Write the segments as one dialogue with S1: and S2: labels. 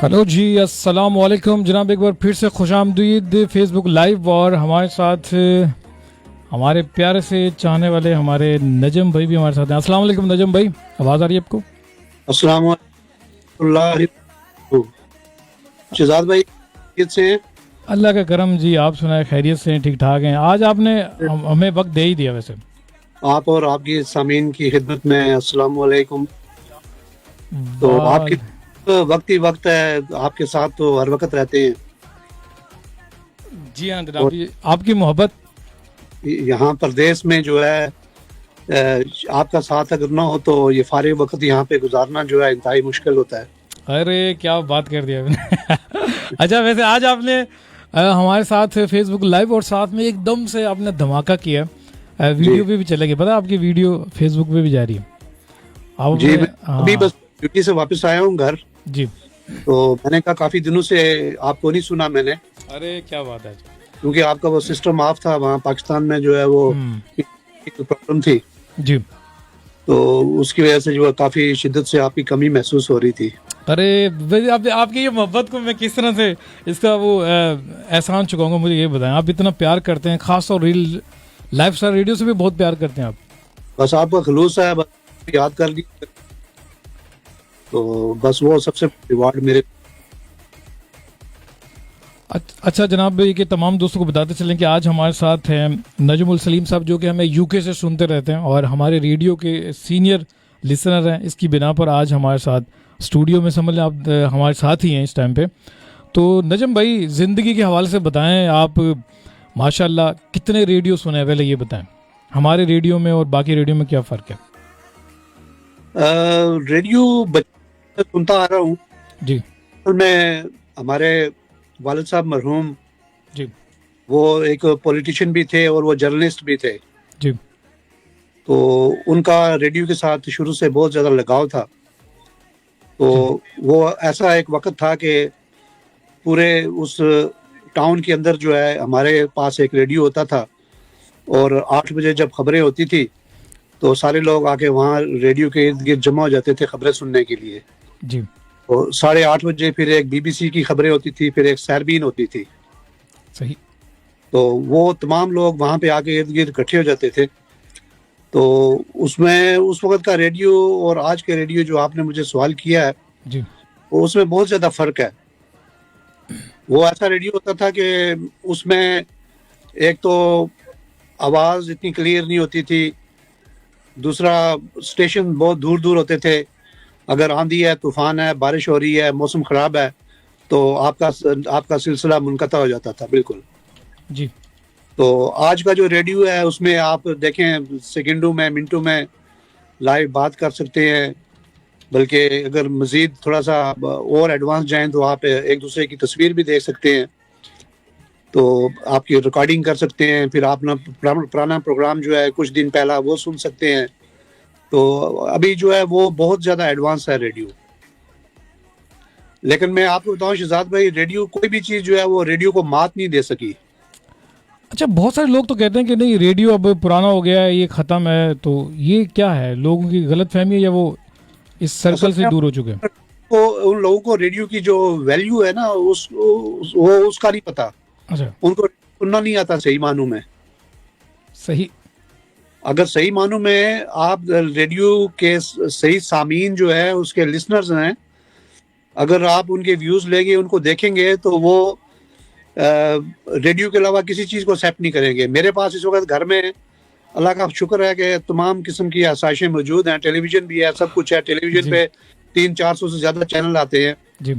S1: Hello جی، السلام علیکم جناب، ایک بار پھر سے خوش آمدید فیس بک لائیو. اور ہمارے ساتھ ہمارے پیارے سے چاہنے والے ہمارے نجم بھائی بھی ہمارے ساتھ ہیں. السلام علیکم نجم بھائی، آواز آ رہی ہے آپ کو؟
S2: السلام علیکم اللہ شہزاد بھائی خیریت سے ہیں؟
S1: اللہ کا کرم جی، آپ سنائیں خیریت سے ہیں؟ ٹھیک ٹھاک ہیں. آج آپ نے ہمیں وقت دے ہی دیا. ویسے
S2: آپ اور آپ کی سامعین کی خدمت میں السلام علیکم. تو آپ کی وقت ہی وقت ہے، آپ کے ساتھ تو ہر وقت رہتے ہیں.
S1: جی ہاں جناب جی، آپ کی محبت
S2: یہاں پردیس میں جو ہے آپ کا ساتھ اگر نہ ہو تو یہ فارغ وقت یہاں پہ گزارنا جو ہے انتہائی مشکل ہوتا ہے.
S1: ارے کیا بات کر دیا آپ نے. اچھا، ویسے آج آپ نے ہمارے ساتھ فیس بک لائیو اور ساتھ میں ایک دم سے آپ نے دھماکہ کیا. ویڈیو پہ بھی چلے گی، پتا آپ کی ویڈیو فیس بک پہ بھی جا رہی ہے.
S2: جی میں ابھی بس ڈیوٹی سے واپس آیا ہوں گھر.
S1: جی،
S2: تو میں نے کہا کافی دنوں سے آپ کو نہیں سنا میں نے.
S1: ارے کیا بات ہے،
S2: کیونکہ آپ کا وہ سسٹم آف تھا وہاں پاکستان میں، جو ہے وہ پرابلم تھی.
S1: جی،
S2: تو اس کی وجہ سے جو ہے کافی شدت سے آپ کی کمی محسوس ہو رہی تھی.
S1: ارے آپ کی یہ محبت کو میں کس طرح سے اس کا وہ احسان چکاؤں گا؟ مجھے یہ بتائیں، آپ اتنا پیار کرتے ہیں، خاص طور ریل لائف اسٹائل ریڈیو سے بھی بہت پیار کرتے ہیں آپ.
S2: بس آپ کا خلوص ہے، بس یاد کر لی تو بس وہ سب سے ریوارڈ میرے.
S1: اچھا جناب بھائی، کہ تمام دوستوں کو بتاتے چلیں کہ آج ہمارے ساتھ ہیں نجم السلیم صاحب، جو کہ ہمیں یو کے سے سنتے رہتے ہیں اور ہمارے ریڈیو کے سینئر لسنر ہیں. اس کی بنا پر آج ہمارے ساتھ اسٹوڈیو میں سمجھ لیں آپ ہمارے ساتھ ہی ہیں اس ٹائم پہ. تو نجم بھائی، زندگی کے حوالے سے بتائیں، آپ ماشاء اللہ کتنے ریڈیو سنے ہیں؟ پہلے یہ بتائیں ہمارے ریڈیو میں اور باقی ریڈیو میں کیا فرق ہے؟
S2: ریڈیو سنتا آ رہا ہوں
S1: جی.
S2: میں ہمارے والد صاحب مرحوم
S1: جی.
S2: وہ ایک پولیٹیشین بھی تھے اور وہ جرنلسٹ بھی تھے.
S1: جی.
S2: تو ان کا ریڈیو کے ساتھ شروع سے بہت زیادہ لگاؤ تھا. تو وہ ایسا ایک وقت تھا کہ پورے اس ٹاؤن کے اندر جو ہے ہمارے پاس ایک ریڈیو ہوتا تھا، اور 8 بجے جب خبریں ہوتی تھی تو سارے لوگ آ کے وہاں ریڈیو کے ارد گرد جمع ہو جاتے تھے خبریں سننے کے لیے.
S1: جی.
S2: تو 8:30 بجے پھر ایک بی بی سی کی خبریں ہوتی تھی، پھر ایک سیربین ہوتی تھی.
S1: صحیح.
S2: تو وہ تمام لوگ وہاں پہ آ کے ارد گرد اکٹھے ہو جاتے تھے. تو اس میں اس وقت کا ریڈیو اور آج کے ریڈیو جو آپ نے مجھے سوال کیا ہے،
S1: جی،
S2: وہ اس میں بہت زیادہ فرق ہے. وہ ایسا ریڈیو ہوتا تھا کہ اس میں ایک تو آواز اتنی کلیئر نہیں ہوتی تھی، دوسرا اسٹیشن بہت دور دور ہوتے تھے. اگر آندھی ہے، طوفان ہے، بارش ہو رہی ہے، موسم خراب ہے تو آپ کا سلسلہ منقطع ہو جاتا تھا بالکل.
S1: جی.
S2: تو آج کا جو ریڈیو ہے اس میں آپ دیکھیں سیکنڈوں میں منٹوں میں لائیو بات کر سکتے ہیں، بلکہ اگر مزید تھوڑا سا اور ایڈوانس جائیں تو آپ ایک دوسرے کی تصویر بھی دیکھ سکتے ہیں. تو آپ کی ریکارڈنگ کر سکتے ہیں، پھر آپ پرانا پروگرام جو ہے کچھ دن پہلا وہ سن سکتے ہیں. تو ابھی جو ہے وہ بہت زیادہ ایڈوانس ہے ریڈیو. لیکن میں آپ کو بتاؤں شہزاد بھائی، ریڈیو کوئی بھی چیز جو ہے وہ ریڈیو کو مات نہیں دے سکی.
S1: اچھا، بہت سارے لوگ تو کہتے ہیں کہ نہیں ریڈیو اب پرانا ہو گیا ہے، یہ ختم ہے. تو یہ کیا ہے؟ لوگوں کی غلط فہمی ہے یا وہ اس سرکل سے دور ہو چکے ہیں؟
S2: ان لوگوں کو ریڈیو کی جو ویلیو ہے نا وہ اس کا نہیں پتا.
S1: اچھا،
S2: ان کو سننا نہیں آتا صحیح معنوں میں.
S1: صحیح.
S2: اگر صحیح معنوں میں آپ ریڈیو کے صحیح سامعین جو ہے اس کے لسنرز ہیں، اگر آپ ان کے ویوز لیں گے، ان کو دیکھیں گے تو وہ ریڈیو کے علاوہ کسی چیز کو ایکسیپٹ نہیں کریں گے. میرے پاس اس وقت گھر میں اللہ کا شکر ہے کہ تمام قسم کی آسائشیں موجود ہیں، ٹیلی ویژن بھی ہے، سب کچھ ہے. ٹیلی ویژن پہ 300-400 سے زیادہ چینل آتے ہیں،
S1: جی،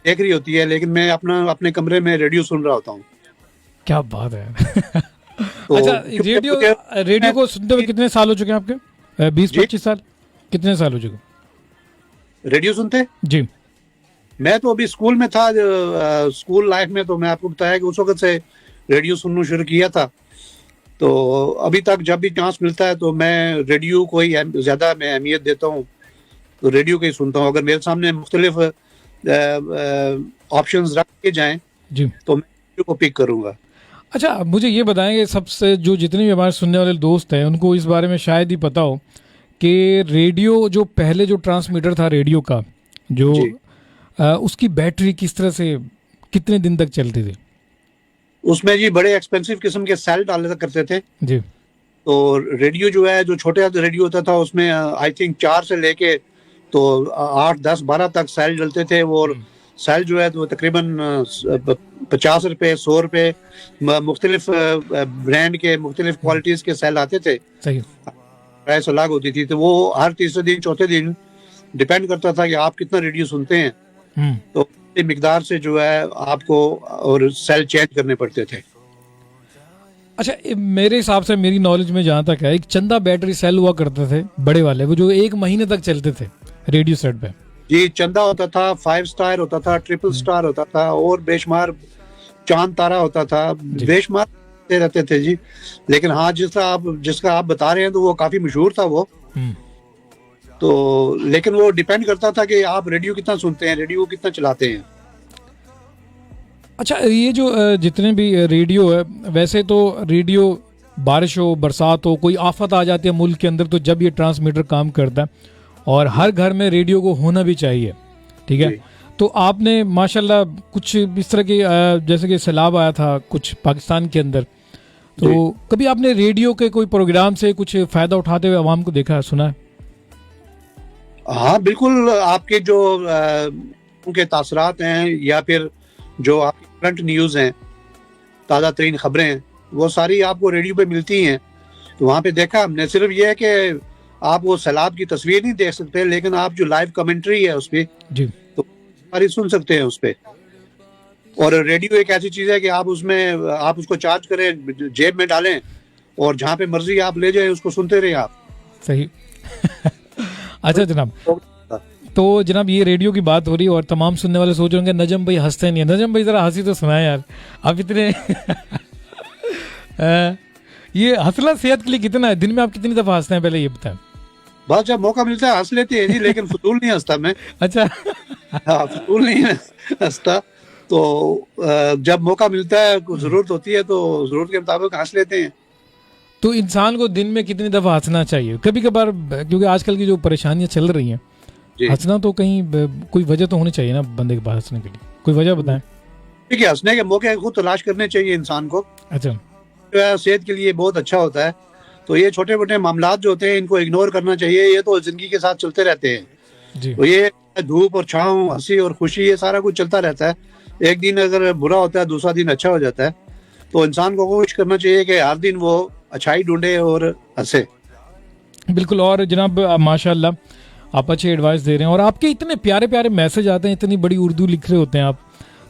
S2: دیکھ رہی ہوتی ہے، لیکن میں اپنے کمرے میں ریڈیو سن رہا ہوتا ہوں.
S1: کیا بات ہے. اچھا، ریڈیو کو سنتے ہوئے کتنے سال ہو چکے ہیں آپ کے؟ 20-25 سال؟ کتنے سال ہو چکے
S2: ریڈیو سنتے؟
S1: جی.
S2: میں تو ابھی اسکول میں تھا، اسکول لائف میں تو میں آپ کو بتایا کہ اس وقت سے ریڈیو سننا شروع کیا تھا. تو ابھی تک جب بھی چانس ملتا ہے تو میں ریڈیو کو ہی زیادہ میں اہمیت دیتا ہوں، تو ریڈیو کو ہی سنتا ہوں. اگر میرے سامنے مختلف آپشنز رکھ کے جائیں
S1: جی
S2: تو میں ریڈیو کو پک کروں گا.
S1: اچھا، مجھے یہ بتائیں کہ سب سے جو جتنے بھی ہمارے سننے والے دوست ہیں ان کو اس بارے میں شاید ہی پتہ ہو کہ ریڈیو جو پہلے جو ٹرانسمیٹر تھا ریڈیو کا، جو اس کی بیٹری کس طرح سے کتنے دن تک چلتی تھی؟
S2: اس میں جی بڑے ایکسپینسو قسم کے سیل ڈالے کرتے تھے
S1: جی.
S2: تو ریڈیو جو ہے جو چھوٹے ریڈیو ہوتا تھا اس میں آئی تھنک 4 سے لے کے تو 8 10 12 تک سیل ڈلتے تھے. اور سیل جو ہے تو تقریباً 50 روپے 100 روپے مختلف برانڈ کے مختلف کوالٹیز کے سیل آتے تھے.
S1: صحیح.
S2: پرائس الگ ہوتی تھی. تو وہ ہر تیسرے دن چوتھے دن ڈیپینڈ کرتا تھا کہ آپ کتنا ریڈیو سنتے ہیں. تو مقدار سے جو ہے آپ کو اور سیل چینج کرنے پڑتے تھے.
S1: اچھا میرے حساب سے میری نالج میں جہاں تک ہے ایک چندہ بیٹری سیل ہوا کرتے تھے بڑے والے وہ جو 1 مہینے تک چلتے تھے ریڈیو سیٹ پہ. جی
S2: چندہ ہوتا تھا 5 سٹار ہوتا تھا 3 سٹار ہوتا تھا اور بے شمار چاند تارا ہوتا تھا. بے شمار رہتے تھے جی. لیکن ہاں جس کا آپ بتا رہے ہیں تو وہ کافی مشہور تھا وہ. تو لیکن وہ ڈیپینڈ کرتا تھا کہ آپ ریڈیو کتنا سنتے ہیں ریڈیو کتنا چلاتے ہیں.
S1: اچھا یہ جو جتنے بھی ریڈیو ہے ویسے تو ریڈیو بارش ہو برسات ہو کوئی آفت آ جاتی ہے ملک کے اندر تو جب یہ ٹرانسمیٹر کام کرتا ہے اور ہر گھر میں ریڈیو کو ہونا بھی چاہیے. ٹھیک ہے. تو آپ نے ماشاءاللہ کچھ اس طرح کی جیسے کہ سیلاب آیا تھا کچھ پاکستان کے اندر تو کبھی آپ نے ریڈیو کے کوئی پروگرام سے کچھ فائدہ اٹھاتے ہوئے عوام کو دیکھا سنا ہے؟
S2: ہاں بالکل. آپ کے جو ان کے تاثرات ہیں یا پھر جو آپ کی کرنٹ نیوز ہیں تازہ ترین خبریں ہیں وہ ساری آپ کو ریڈیو پہ ملتی ہیں. تو وہاں پہ دیکھا ہم نے صرف یہ ہے کہ آپ وہ سیلاب کی تصویر نہیں دیکھ سکتے لیکن آپ جو لائیو کمنٹری ہے اس پہ تو ساری سن سکتے ہیں اس پہ. اور ریڈیو ایک ایسی چیز ہے کہ آپ اس کو چارج کریں جیب میں ڈالیں اور جہاں پہ مرضی آپ لے جائیں اس کو سنتے رہیں آپ.
S1: صحیح. اچھا جناب تو جناب یہ ریڈیو کی بات ہو رہی ہے اور تمام سننے والے سوچ رہے ہوں گے نجم بھائی ہنستے نہیں ہیں. نجم بھائی ذرا ہنسی تو سنائیں یار. آپ اتنے یہ ہنسنا صحت کے لیے کتنا ہے؟ دن میں آپ کتنی دفعہ ہنستے ہیں پہلے یہ بتائیں.
S2: بس جب موقع ملتا ہے ہنس لیتے ہیں جی لیکن فضول نہیں ہنستا میں.
S1: اچھا
S2: ہاں فضول نہیں ہنستا. تو جب موقع ملتا ہے ضرورت ہوتی ہے تو ضرورت کے مطابق ہنس لیتے ہیں.
S1: تو انسان کو دن میں کتنی دفعہ ہنسنا چاہیے؟ کبھی کبھار کیونکہ آج کل کی جو پریشانیاں چل رہی ہیں ہنسنا تو کہیں کوئی وجہ تو ہونی چاہیے نا بندے کے پاس ہنسنے کے لیے. کوئی وجہ بتائیں.
S2: ٹھیک ہے ہنسنے کے موقع خود تلاش کرنے چاہیے انسان کو.
S1: اچھا
S2: صحت کے لیے بہت اچھا ہوتا ہے. تو یہ چھوٹے موٹے معاملات جو ہوتے ہیں ان کو اگنور کرنا چاہیے. یہ تو زندگی کے ساتھ چلتے رہتے ہیں. تو یہ دھوپ اور چھاؤں ہنسی اور خوشی یہ سارا کچھ چلتا رہتا ہے. ایک دن اگر برا ہوتا ہے دوسرا دن اچھا ہو جاتا ہے. تو انسان کو کوشش کرنا چاہیے کہ ہر دن وہ اچھائی ڈھونڈے اور ہنسے.
S1: بالکل. اور جناب ماشاء اللہ آپ اچھے ایڈوائس دے رہے ہیں اور آپ کے اتنے پیارے پیارے میسج آتے ہیں اتنی بڑی اردو لکھ رہے ہوتے ہیں آپ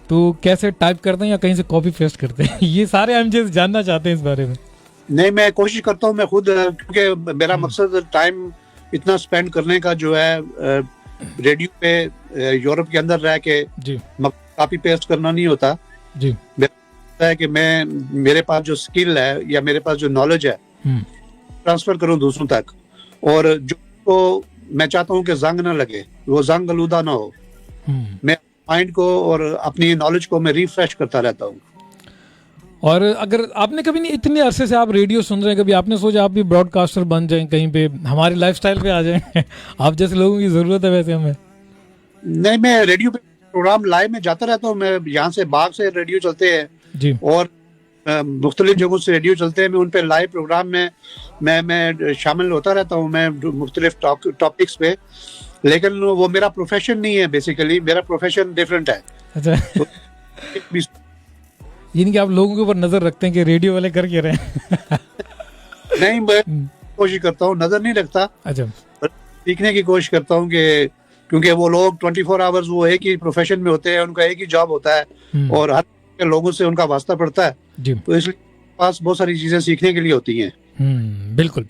S1: تو کیسے ٹائپ کرتے ہیں یا کہیں سے کاپی پیسٹ کرتے ہیں؟ یہ سارے ہم جیسے جاننا چاہتے ہیں اس بارے میں.
S2: نہیں میں کوشش کرتا ہوں میں خود کیونکہ میرا مقصد ٹائم اتنا سپینڈ کرنے کا جو ہے ریڈیو پہ یورپ کے اندر رہ کے کاپی پیسٹ کرنا نہیں ہوتا.
S1: جی
S2: ہے کہ میں میرے پاس جو اسکل ہے یا میرے پاس جو نالج ہے ٹرانسفر کروں دوسروں تک. اور جو میں چاہتا ہوں کہ زنگ نہ لگے وہ زنگ آلودہ نہ ہو. میں مائنڈ کو اور اپنی نالج کو میں ریفریش کرتا رہتا ہوں.
S1: اور اگر آپ نے کبھی نہیں اتنے عرصے سے آپ ریڈیو سن رہے ہیں کبھی آپ نے سوچا آپ بھی براڈ کاسٹر بن جائیں کہیں پہ ہمارے لائف سٹائل پہ آ جائیں؟ آپ جیسے لوگوں کی ضرورت ہے ویسے ہمیں. نہیں
S2: میں ریڈیو پہ پروگرام لائیو میں جاتا رہتا ہوں. میں یہاں سے باغ سے ریڈیو چلتے ہیں
S1: جی
S2: اور مختلف جگہوں سے ریڈیو چلتے ہیں. میں ان پہ لائیو پروگرام میں شامل ہوتا رہتا ہوں میں مختلف ٹاپکس پہ. لیکن وہ میرا پروفیشن نہیں ہے. بیسیکلی میرا پروفیشن ڈفرینٹ ہے.
S1: اچھا یعنی کہ آپ لوگوں کے اوپر نظر رکھتے ہیں کہ ریڈیو والے کر کے رہے ہیں؟
S2: نہیں میں کوشش کرتا ہوں نظر نہیں رکھتا.
S1: اچھا
S2: سیکھنے کی کوشش کرتا ہوں کہ کیونکہ وہ لوگ 24 آورز وہ ایک ہی پروفیشن میں ہوتے ہیں. ان کا ایک ہی جاب ہوتا ہے اور ہر لوگوں سے ان کا واسطہ پڑتا ہے. تو اس لیے پاس بہت ساری چیزیں سیکھنے کے لیے ہوتی ہیں.
S1: بالکل.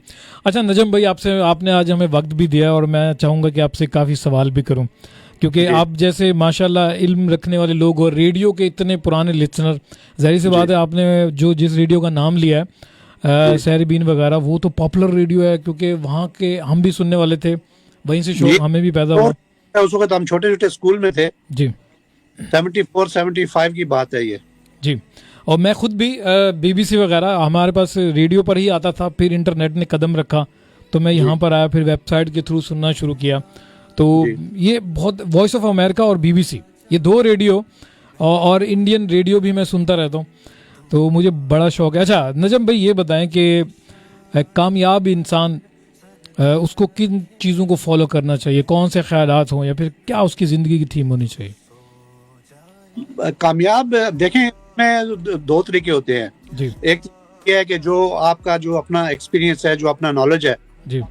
S1: اچھا نجم بھائی آپ نے آج ہمیں وقت بھی دیا اور میں چاہوں گا کہ آپ سے کافی سوال بھی کروں کیونکہ آپ جیسے ماشاءاللہ علم رکھنے والے لوگ اور ریڈیو کے اتنے پرانے لسنر. ظاہر سی بات ہے آپ نے جس ریڈیو کا نام لیا ہے سحری بین وغیرہ وہ تو پاپولر ریڈیو ہے کیونکہ وہاں کے ہم بھی سننے والے تھے وہیں سے شوق ہمیں بھی پیدا ہوا.
S2: اس وقت ہم چھوٹے چھوٹے اسکول میں تھے.
S1: جی
S2: 74-75 کی بات ہے یہ.
S1: جی اور میں خود بھی BBC وغیرہ ہمارے پاس ریڈیو پر ہی آتا تھا. پھر انٹرنیٹ نے قدم رکھا تو میں یہاں پر آیا پھر ویب سائٹ کے تھرو سننا شروع کیا. تو یہ بہت وائس آف امریکہ اور BBC یہ 2 ریڈیو اور انڈین ریڈیو بھی میں سنتا رہتا ہوں, تو مجھے بڑا شوق ہے. اچھا نجم بھائی یہ بتائیں کہ کامیاب انسان اس کو کن چیزوں کو فالو کرنا چاہیے, کون سے خیالات ہوں, یا پھر کیا اس کی زندگی کی تھیم ہونی چاہیے؟
S2: کامیاب دیکھیں میں 2 طریقے ہوتے ہیں.
S1: جی
S2: ایک یہ ہے کہ جو آپ کا جو اپنا ایکسپیرینس ہے, جو اپنا نالج ہے,
S1: جی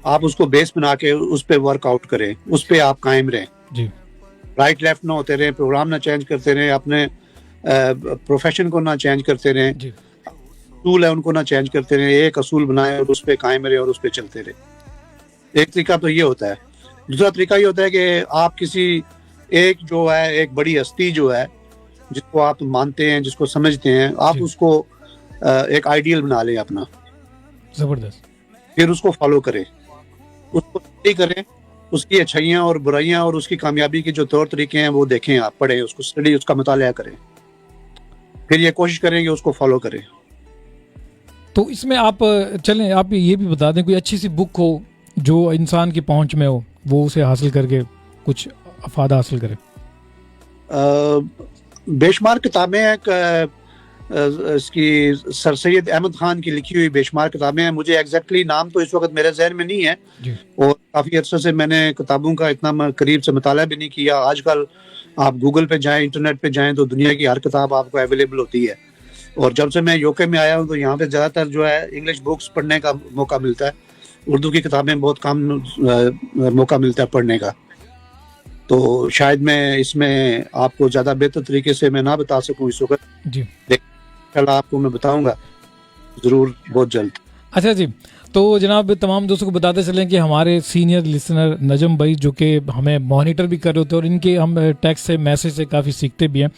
S2: آپ اس کو بیس بنا کے اس پہ ورک آؤٹ کریں, اس پہ آپ قائم رہیں.
S1: جی
S2: رائٹ لیفٹ نہ ہوتے رہیں, پروگرام نہ چینج کرتے رہیں, اپنے پروفیشن کو نہ چینج کرتے رہیں,
S1: جی
S2: اصول ہے ان کو نہ چینج کرتے رہیں. ایک اصول بنائیں اور اس پہ قائم رہیں اور اس پہ چلتے رہیں. ایک طریقہ تو یہ ہوتا ہے. دوسرا طریقہ یہ ہوتا ہے کہ آپ کسی ایک جو ہے ایک بڑی ہستی جو ہے جس کو آپ مانتے ہیں, جس کو سمجھتے ہیں, آپ اس کو ایک آئیڈیل بنا لیں اپنا,
S1: زبردست.
S2: پھر اس کو فالو کریں, اس کو اسٹڈی کریں, اس کی اچھائیاں اور برائیاں اور اس کی کامیابی کے جو طور طریقے ہیں وہ دیکھیں, آپ پڑھیں اس کو, اسٹڈی اس کا مطالعہ کریں, پھر یہ کوشش کریں کہ اس کو فالو کریں.
S1: تو اس میں آپ چلیں آپ یہ بھی بتا دیں کوئی اچھی سی بک ہو جو انسان کی پہنچ میں ہو, وہ اسے حاصل کر کے کچھ افادہ حاصل کرے.
S2: بے شمار کتابیں ہیں, اس کی سر سید احمد خان کی لکھی ہوئی بے شمار کتابیں ہیں. مجھے ایگزیکٹلی نام تو اس وقت میرے ذہن میں نہیں ہے, اور کافی عرصے سے میں نے کتابوں کا اتنا قریب سے مطالعہ بھی نہیں کیا. آج کل آپ گوگل پہ جائیں, انٹرنیٹ پہ جائیں تو دنیا کی ہر کتاب آپ کو اویلیبل ہوتی ہے. اور جب سے میں UK میں آیا ہوں تو یہاں پہ زیادہ تر جو ہے انگلش بکس پڑھنے کا موقع ملتا ہے, اردو کی کتابیں بہت کم موقع ملتا ہے پڑھنے کا. تو شاید میں اس میں آپ کو زیادہ بہتر طریقے سے میں نہ بتا سکوں اس وقت.
S1: جی
S2: انشاءاللہ آپ کو میں بتاؤں گا ضرور بہت جلد.
S1: اچھا جی, تو جناب تمام دوستوں کو بتاتے چلیں کہ ہمارے سینئر لسنر نجم بھائی جو کہ ہمیں مانیٹر بھی کر رہے ہوتے ہیں, اور ان کے ہم ٹیکسٹ سے میسج سے کافی سیکھتے بھی ہیں,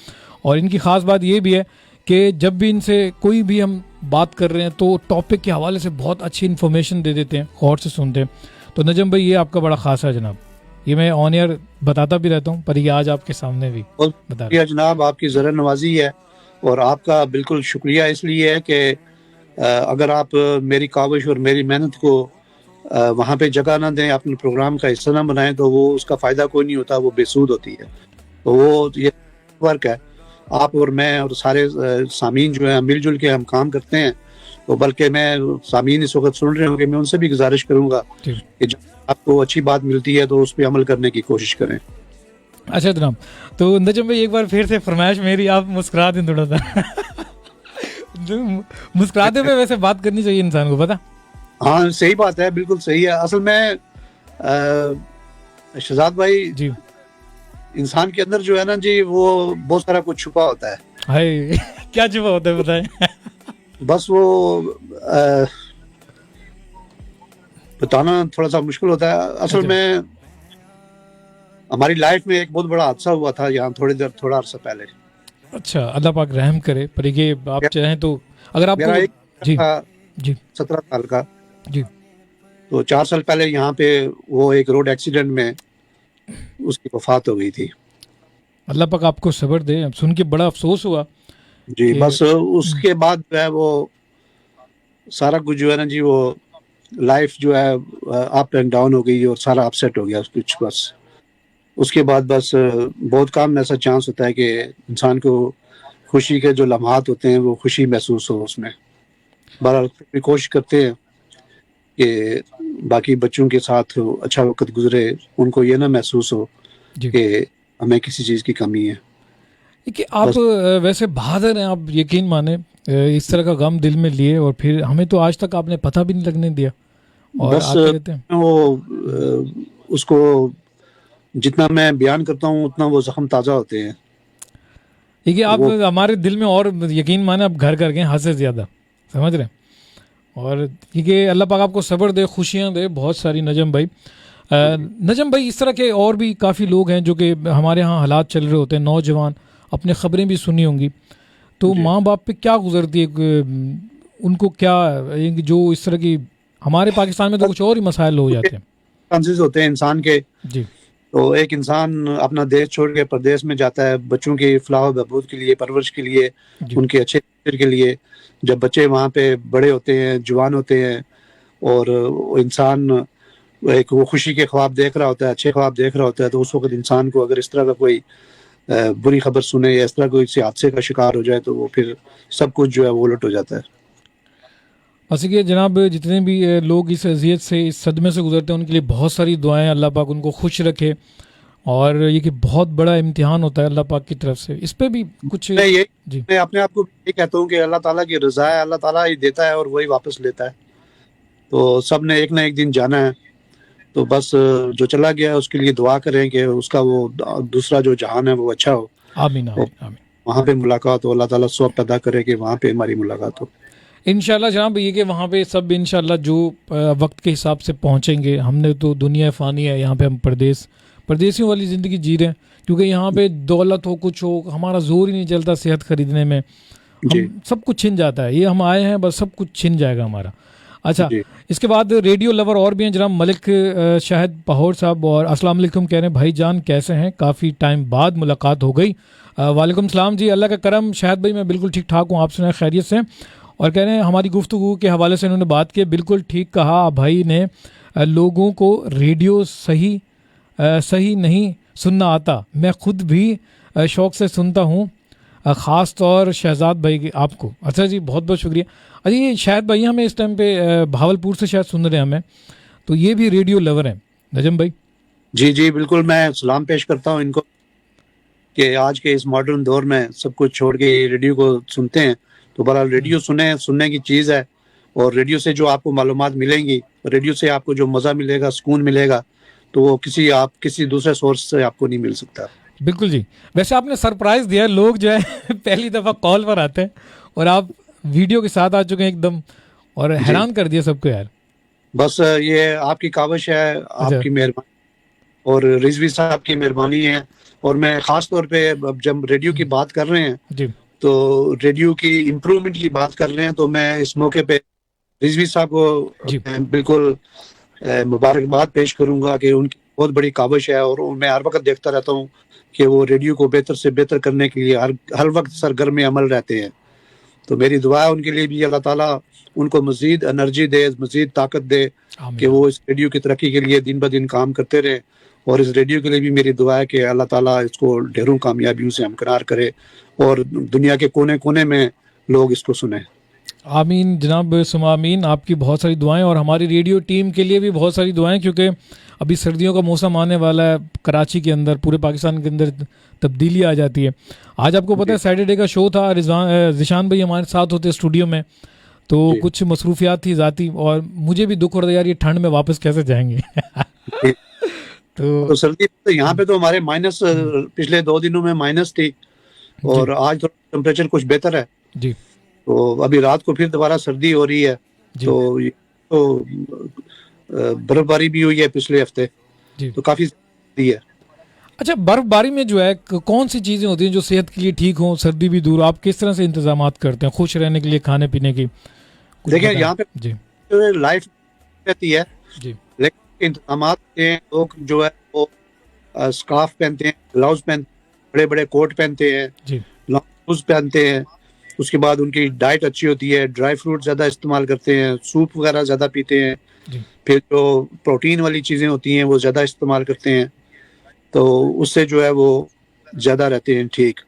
S1: اور ان کی خاص بات یہ بھی ہے کہ جب بھی ان سے کوئی بھی ہم بات کر رہے ہیں تو ٹاپک کے حوالے سے بہت اچھی انفارمیشن دے دیتے ہیں, غور سے سنتے ہیں. تو نجم بھائی یہ آپ کا بڑا خاص ہے جناب, یہ میں آن ایئر بتاتا بھی رہتا ہوں, پر یہ آج آپ کے سامنے بھی بتا رہا ہوں.
S2: جناب آپ کی زر نوازی ہے, اور آپ کا بالکل شکریہ اس لیے ہے کہ اگر آپ میری کاوش اور میری محنت کو وہاں پہ جگہ نہ دیں, اپنے پروگرام کا حصہ نہ بنائیں, تو وہ اس کا فائدہ کوئی نہیں ہوتا, وہ بے سود ہوتی ہے. تو وہ یہ ورک ہے, آپ اور میں اور سارے سامعین جو ہیں مل جل کے ہم کام کرتے ہیں. تو بلکہ میں سامعین اس وقت سن رہے ہوں کہ میں ان سے بھی گزارش کروں گا کہ جب آپ کو اچھی بات ملتی ہے تو اس پہ عمل کرنے کی کوشش کریں.
S1: اچھا جناب, تو نجم بھائی ایک بار پھر سے فرمائش میری, آپ مسکرا دیں تھوڑا سا. مسکراتے ہوئے ویسے بات کرنی چاہیے انسان کو, پتا.
S2: ہاں صحیح بات ہے, بالکل صحیح ہے. اصل میں شہزاد بھائی
S1: جی,
S2: انسان کے اندر جو ہے نا جی وہ بہت سارا کچھ چھپا ہوتا ہے.
S1: ہائے کیا چھپا ہوتا ہے بتائیں.
S2: بس وہ بتانا تھوڑا سا مشکل ہوتا ہے. اصل میں ہماری لائف میں ایک بہت بڑا حادثہ ہوا تھا یہاں تھوڑا عرصہ پہلے.
S1: اچھا, اللہ پاک رحم کرے. پر یہ آپ چاہیں تو اگر آپ
S2: میرا ایک
S1: جی
S2: جی 17 سال کا,
S1: جی,
S2: تو 4 سال پہلے یہاں پہ وہ ایک روڈ ایکسیڈنٹ میں اس کی وفات ہو گئی تھی.
S1: اللہ پاک آپ کو صبر دے. سن کے بڑا افسوس ہوا
S2: جی. بس اس کے بعد جو ہے وہ سارا کچھ جو ہے نا جی وہ لائف جو ہے اپ اینڈ ڈاؤن ہو گئی اور سارا اپ سیٹ ہو گیا کچھ. بس اس کے بعد بس بہت کم ایسا چانس ہوتا ہے کہ انسان کو خوشی کے جو لمحات ہوتے ہیں وہ خوشی محسوس ہو اس میں. بہرحال کوشش کرتے ہیں کہ باقی بچوں کے ساتھ اچھا وقت گزرے, ان کو یہ نہ محسوس ہو کہ ہمیں کسی چیز کی کمی ہے.
S1: کہ آپ ویسے بہادر ہیں, آپ یقین مانیں اس طرح کا غم دل میں لیے, اور پھر ہمیں تو آج تک آپ نے پتہ بھی نہیں لگنے دیا, اور
S2: بس
S1: آتے رہتے ہیں.
S2: وہ اس کو جتنا میں بیان کرتا ہوں اتنا وہ زخم تازہ ہوتے ہیں.
S1: یہ آپ ہمارے دل میں, اور یقین مانیں آپ گھر کر گئے حد سے زیادہ, سمجھ رہے ہیں. اور کیونکہ اللہ پاک آپ کو صبر دے, خوشیاں دے بہت ساری. نجم بھائی نجم بھائی اس طرح کے اور بھی کافی لوگ ہیں جو کہ ہمارے ہاں حالات چل رہے ہوتے ہیں, نوجوان اپنے خبریں بھی سنی ہوں گی, تو ماں باپ پہ کیا گزرتی ہے, ان کو کیا جو اس طرح کی, ہمارے پاکستان میں تو کچھ اور ہی مسائل ہو جاتے ہیں,
S2: چانسز ہوتے ہیں انسان کے.
S1: جی,
S2: تو ایک انسان اپنا دیش چھوڑ کے پردیس میں جاتا ہے بچوں کی فلاح و بہبود کے لیے, پرورش کے لیے, ان کے اچھے فیوچر کے لیے. جب بچے وہاں پہ بڑے ہوتے ہیں, جوان ہوتے ہیں, اور انسان ایک وہ خوشی کے خواب دیکھ رہا ہوتا ہے, اچھے خواب دیکھ رہا ہوتا ہے, تو اس وقت انسان کو اگر اس طرح کا کوئی بری خبر سنے یا اس طرح کوئی کسی حادثے کا شکار ہو جائے تو وہ پھر سب کچھ جو ہے وہ الٹ ہو جاتا ہے.
S1: اصل کہ جناب جتنے بھی لوگ اس اذیت سے اس صدمے سے گزرتے ہیں ان کے لیے بہت ساری دعائیں, اللہ پاک ان کو خوش رکھے, اور یہ کہ بہت بڑا امتحان ہوتا ہے اللہ پاک کی طرف سے. اس پہ بھی کچھ
S2: جی میں اپنے آپ کو یہ کہتا ہوں کہ اللہ تعالیٰ کی رضا ہے, اللہ تعالیٰ ہی دیتا ہے اور وہی واپس لیتا ہے, تو سب نے ایک نہ ایک دن جانا ہے, تو بس جو چلا گیا ہے اس کے لیے دعا کریں کہ اس کا وہ دوسرا جو جہان ہے وہ اچھا ہو,
S1: آمین آمین آمین,
S2: وہاں پہ ملاقات ہو, اللہ تعالیٰ سب پیدا کرے کہ وہاں پہ ہماری ملاقات ہو
S1: انشاءاللہ. جناب یہ کہ وہاں پہ سب انشاءاللہ جو وقت کے حساب سے پہنچیں گے. ہم نے تو دنیا فانی ہے, یہاں پہ ہم پردیسیوں والی زندگی جی رہے ہیں, کیونکہ یہاں پہ دولت ہو کچھ ہو ہمارا زور ہی نہیں چلتا صحت خریدنے میں, ہم سب کچھ چھن جاتا ہے. یہ ہم آئے ہیں بس سب کچھ چھن جائے گا ہمارا. اچھا اس کے بعد ریڈیو لور اور بھی ہیں جناب ملک شاہد پہور صاحب, اور السلام علیکم کہہ رہے ہیں بھائی جان کیسے ہیں, کافی ٹائم بعد ملاقات ہو گئی. وعلیکم السلام جی, اللہ کا کرم شاہد بھائی, میں بالکل ٹھیک ٹھاک ہوں, آپ سنیں خیریت سے. اور کہہ رہے ہیں ہماری گفتگو کے حوالے سے انہوں نے بات کی, بالکل ٹھیک کہا بھائی نے, لوگوں کو ریڈیو صحیح نہیں سننا آتا, میں خود بھی شوق سے سنتا ہوں, خاص طور شہزاد بھائی آپ کو. اچھا جی بہت بہت شکریہ. اچھا یہ شاہد بھائی ہمیں اس ٹائم پہ بھاولپور سے شاید سن رہے ہیں ہمیں, تو یہ بھی ریڈیو لور ہیں نجم بھائی.
S2: جی بالکل, میں سلام پیش کرتا ہوں ان کو کہ آج کے اس ماڈرن دور میں سب کچھ چھوڑ کے ریڈیو کو سنتے ہیں, تو بہرحال ریڈیو سننے کی چیز ہے, اور ریڈیو سے جو آپ کو معلومات ملیں گی, ریڈیو سے آپ کو جو مزہ ملے گا, سکون ملے گا, تو وہ کسی دوسرے سورس سے آپ کو نہیں مل سکتا.
S1: بالکل جی. ویسے آپ نے سرپرائز دیا, لوگ جو ہے پہلی دفعہ کال پر آتے ہیں اور آپ ویڈیو کے ساتھ آ چکے ہیں ایک دم, اور حیران کر دیا سب کو یار. بس
S2: یہ آپ کی کاوش ہے, آپ کی مہربانی اور رضوی صاحب کی مہربانی ہے. اور میں خاص طور پہ جب ریڈیو کی بات کر رہے ہیں
S1: جی,
S2: تو ریڈیو کی امپرومنٹ کی بات کر رہے ہیں, تو میں اس موقع پہ رضوی صاحب کو بالکل مبارکباد پیش کروں گا کہ ان کی بہت بڑی کاوش ہے, اور میں ہر وقت دیکھتا رہتا ہوں کہ وہ ریڈیو کو بہتر سے بہتر کرنے کے لیے ہر وقت سرگرم عمل رہتے ہیں. تو میری دعا ہے ان کے لیے بھی, اللہ تعالیٰ ان کو مزید انرجی دے, مزید طاقت دے کہ وہ اس ریڈیو کی ترقی کے لیے دن بدن کام کرتے رہے. اور اس ریڈیو کے لیے بھی میری دعا ہے کہ اللہ تعالیٰ اس کو ڈھیروں کامیابیوں سے ہمکنار کرے اور دنیا کے کونے کونے میں لوگ اس کو سنیں.
S1: آمین جناب, سما آمین. آپ کی بہت ساری دعائیں, اور ہماری ریڈیو ٹیم کے لیے بھی بہت ساری دعائیں, کیونکہ ابھی سردیوں کا موسم آنے والا ہے, کراچی کے اندر پورے پاکستان کے اندر تبدیلی آ جاتی ہے. آج آپ کو پتہ ہے سیٹرڈے کا شو تھا, ذیشان بھائی ہمارے ساتھ ہوتے اسٹوڈیو میں, تو کچھ مصروفیات تھی ذاتی, اور مجھے بھی دکھ ہو رہا ہے یار یہ ٹھنڈ میں واپس کیسے جائیں گے.
S2: تو سردی یہاں پہ تو ہمارے مائنس پچھلے 2 دنوں میں مائنس تھی, اور آج تو ٹمپریچر کچھ بہتر ہے
S1: جی.
S2: تو ابھی رات کو پھر دوبارہ سردی ہو رہی ہے. تو برف باری بھی ہوئی ہے پچھلے ہفتے, تو کافی سردی ہے.
S1: اچھا برف باری میں جو ہے کون سی چیزیں ہوتی ہیں جو صحت کے لیے ٹھیک ہوں, سردی بھی دور, آپ کس طرح سے انتظامات کرتے ہیں خوش رہنے کے لیے کھانے پینے کی؟
S2: دیکھیں یہاں پہ لائف رہتی ہے, لیکن انتظامات لوگ جو ہے وہ اسکارف پہنتے ہیں, گلاؤز پہنتے ہیں, بڑے بڑے کوٹ پہنتے ہیں, لانگ شوز پہنتے ہیں. اس کے بعد ان کی ڈائٹ اچھی ہوتی ہے, ڈرائی فروٹ زیادہ استعمال کرتے ہیں, سوپ وغیرہ زیادہ پیتے ہیں, پھر جو پروٹین والی چیزیں ہوتی ہیں وہ زیادہ استعمال کرتے ہیں, تو اس سے جو ہے وہ زیادہ رہتے ہیں ٹھیک.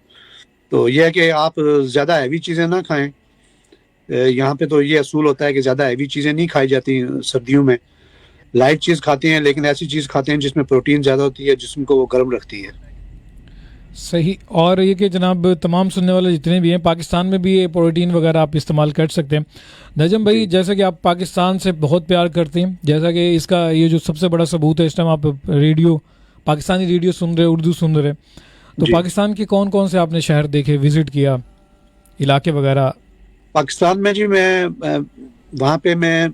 S2: تو یہ ہے کہ آپ زیادہ ہیوی چیزیں نہ کھائیں. یہاں پہ تو یہ اصول ہوتا ہے کہ زیادہ ہیوی چیزیں نہیں کھائی جاتی سردیوں میں, لائٹ چیز کھاتے ہیں, لیکن ایسی چیز کھاتے ہیں جس میں پروٹین زیادہ ہوتی ہے, جسم کو وہ گرم رکھتی ہے.
S1: صحیح. اور یہ کہ جناب تمام سننے والے جتنے بھی ہیں پاکستان میں بھی یہ پروٹین وغیرہ آپ استعمال کر سکتے ہیں. نجم بھائی جیسا کہ آپ پاکستان سے بہت پیار کرتے ہیں, جیسا کہ اس کا یہ جو سب سے بڑا ثبوت ہے, اس ٹائم آپ ریڈیو پاکستانی ریڈیو سن رہے, اردو سن رہے, تو پاکستان کے کون کون سے آپ نے شہر دیکھے, وزٹ کیا, علاقے وغیرہ؟
S2: پاکستان میں جی میں وہاں پہ میں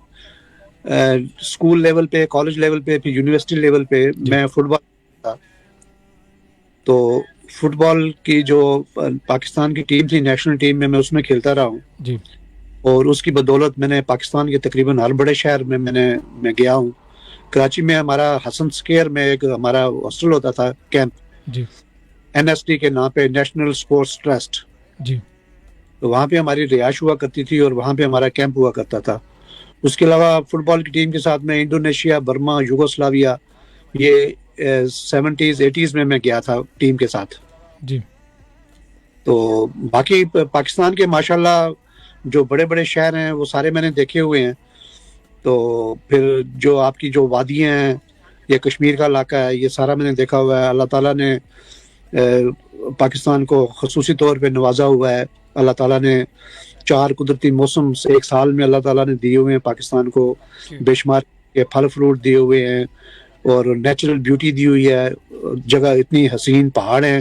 S2: اسکول لیول پہ, کالج لیول پہ, پھر یونیورسٹی لیول پہ میں فٹ بال تھا. تو فٹ بال کی جو پاکستان کی ٹیم تھی, نیشنل ٹیم میں اس میں کھیلتا رہا ہوں
S1: جی.
S2: اور اس کی بدولت میں نے پاکستان کے تقریباً ہر بڑے شہر میں میں گیا ہوں. کراچی میں ہمارا حسن سکیئر میں ایک ہمارا ہاسٹل ہوتا تھا, کیمپ
S1: جی,
S2: NST کے نام پہ, نیشنل سپورٹس ٹرسٹ
S1: جی.
S2: تو وہاں پہ ہماری رہائش ہوا کرتی تھی اور وہاں پہ ہمارا کیمپ ہوا کرتا تھا. اس کے علاوہ فٹ بال کی ٹیم کے ساتھ میں انڈونیشیا, برما, یوگوسلاویا, یہ 70s 80s میں گیا تھا ٹیم کے ساتھ.
S1: جی.
S2: تو باقی پاکستان کے ماشاءاللہ جو بڑے بڑے شہر ہیں وہ سارے میں نے دیکھے ہوئے ہیں. تو پھر جو آپ کی جو وادیاں ہیں یا کشمیر کا علاقہ ہے یہ سارا میں نے دیکھا ہوا ہے. اللہ تعالیٰ نے پاکستان کو خصوصی طور پہ نوازا ہوا ہے. اللہ تعالیٰ نے 4 قدرتی موسم سے ایک سال میں اللہ تعالیٰ نے دیے ہوئے ہیں پاکستان کو. بے شمار کے پھل فروٹ دیے ہوئے ہیں اور نیچرل بیوٹی دی ہوئی ہے. جگہ اتنی حسین پہاڑ ہیں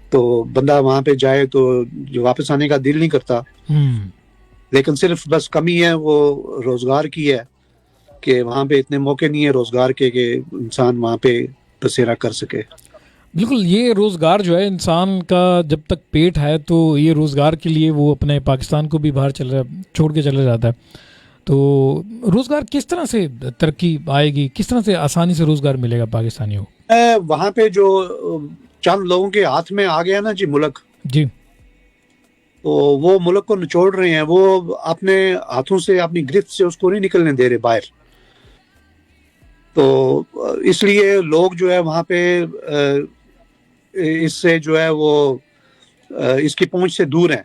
S2: تو بندہ وہاں پہ جائے تو واپس آنے کا دل نہیں کرتا. لیکن صرف بس کمی ہے وہ روزگار کی ہے کہ وہاں پہ اتنے موقع نہیں ہے روزگار کے کہ انسان وہاں پہ بسیرا کر سکے.
S1: بالکل. یہ روزگار جو ہے انسان کا جب تک پیٹ ہے تو یہ روزگار کے لیے وہ اپنے پاکستان کو بھی باہر چھوڑ کے چلا جاتا ہے. تو روزگار کس طرح سے ترقی آئے گی, کس طرح سے آسانی سے روزگار ملے گا پاکستانیوں کو؟
S2: وہاں پہ جو چند لوگوں کے ہاتھ میں آ گیا نا جی ملک,
S1: جی,
S2: تو وہ ملک کو نچوڑ رہے ہیں. وہ اپنے ہاتھوں سے اپنی گرفت سے اس کو نہیں نکلنے دے رہے باہر. تو اس لیے لوگ جو ہے وہاں پہ اس سے جو ہے وہ اس کی پہنچ سے دور ہیں.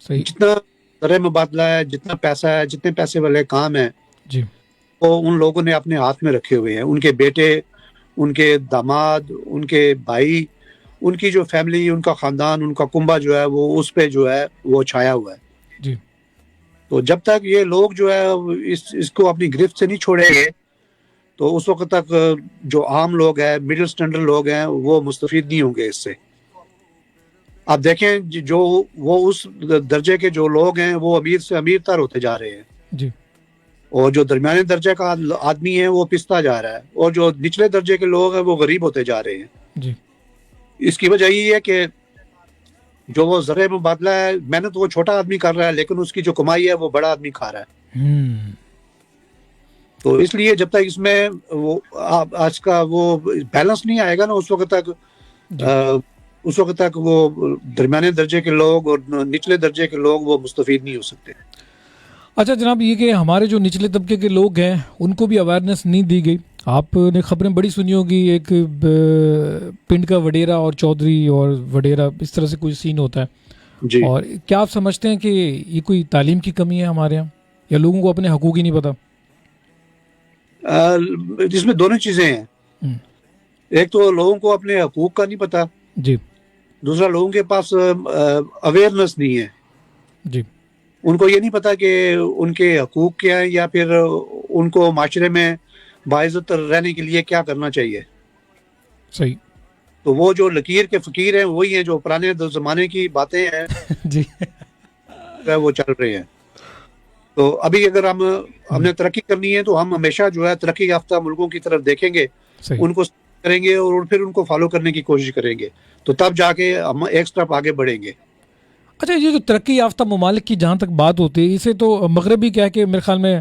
S1: صحیح.
S2: جتنا زرعی مبادلہ ہے, جتنا پیسہ ہے, جتنے پیسے والے کام ہیں,
S1: جی,
S2: وہ ان لوگوں نے اپنے ہاتھ میں رکھے ہوئے ہیں. ان کے بیٹے, ان کے داماد, ان کے بھائی, ان کی جو فیملی, ان کا خاندان, ان کا کنبہ جو ہے وہ اس پہ جو ہے وہ چھایا ہوا ہے.
S1: جی.
S2: تو جب تک یہ لوگ جو ہے اس کو اپنی گرفت سے نہیں چھوڑیں گے تو اس وقت تک جو عام لوگ ہیں, مڈل سٹینڈرڈ لوگ ہیں, وہ مستفید نہیں ہوں گے اس سے. آپ دیکھیں جو وہ اس درجے کے جو لوگ ہیں وہ امیر سے امیر تر ہوتے جا رہے ہیں,
S1: جی,
S2: اور جو درمیانے درجے کا آدمی ہے وہ پستا جا رہا ہے, اور جو نچلے درجے کے لوگ ہیں وہ غریب ہوتے جا رہے ہیں.
S1: جی.
S2: اس کی وجہ یہ ہے کہ جو وہ زرعی مبادلہ ہے, محنت وہ چھوٹا آدمی کر رہا ہے لیکن اس کی جو کمائی ہے وہ بڑا آدمی کھا رہا ہے. تو اس لیے جب تک اس میں وہ آج کا وہ بیلنس نہیں آئے گا نا, اس وقت تک وہ درمیانے درجے کے لوگ اور نچلے درجے کے لوگ وہ مستفید نہیں ہو سکتے.
S1: اچھا جناب, یہ کہ ہمارے جو نچلے طبقے کے لوگ ہیں ان کو بھی اویئرنیس نہیں دی گئی. آپ نے خبریں بڑی سنی ہوگی, ایک پنڈ کا وڈیرا اور چودھری اور وڈیرا اس طرح سے کوئی سین ہوتا ہے.
S2: جی.
S1: اور کیا آپ سمجھتے ہیں کہ یہ کوئی تعلیم کی کمی ہے ہمارے یہاں, یا لوگوں کو اپنے حقوق ہی نہیں پتہ؟
S2: جس میں دونوں چیزیں ہیں. ایک تو لوگوں کو اپنے حقوق کا نہیں پتہ,
S1: جی.
S2: دوسرا لوگوں کے پاس اویئرنیس نہیں ہے.
S1: جی.
S2: ان کو یہ نہیں پتا کہ ان کے حقوق کیا ہیں, یا پھر ان کو معاشرے میں باعزت رہنے کے لیے کیا کرنا چاہیے.
S1: صحیح.
S2: تو وہ جو لکیر کے فقیر ہیں وہی ہیں جو پرانے زمانے کی باتیں ہیں
S1: جی,
S2: وہ چل رہے ہیں. تو ابھی اگر ہم نے ترقی کرنی ہے تو ہم ہمیشہ جو ہے ترقی یافتہ ملکوں کی طرف دیکھیں گے, ان کو کریں گے اور پھر ان کو فالو کرنے کی کوشش کریں گے, تو تب جا کے ہم ایک سٹیپ آگے بڑھیں گے.
S1: اچھا, یہ جو ترقی یافتہ ممالک کی جہاں تک بات ہوتی ہے, اسے تو مغربی کہہ کے میرے خیال میں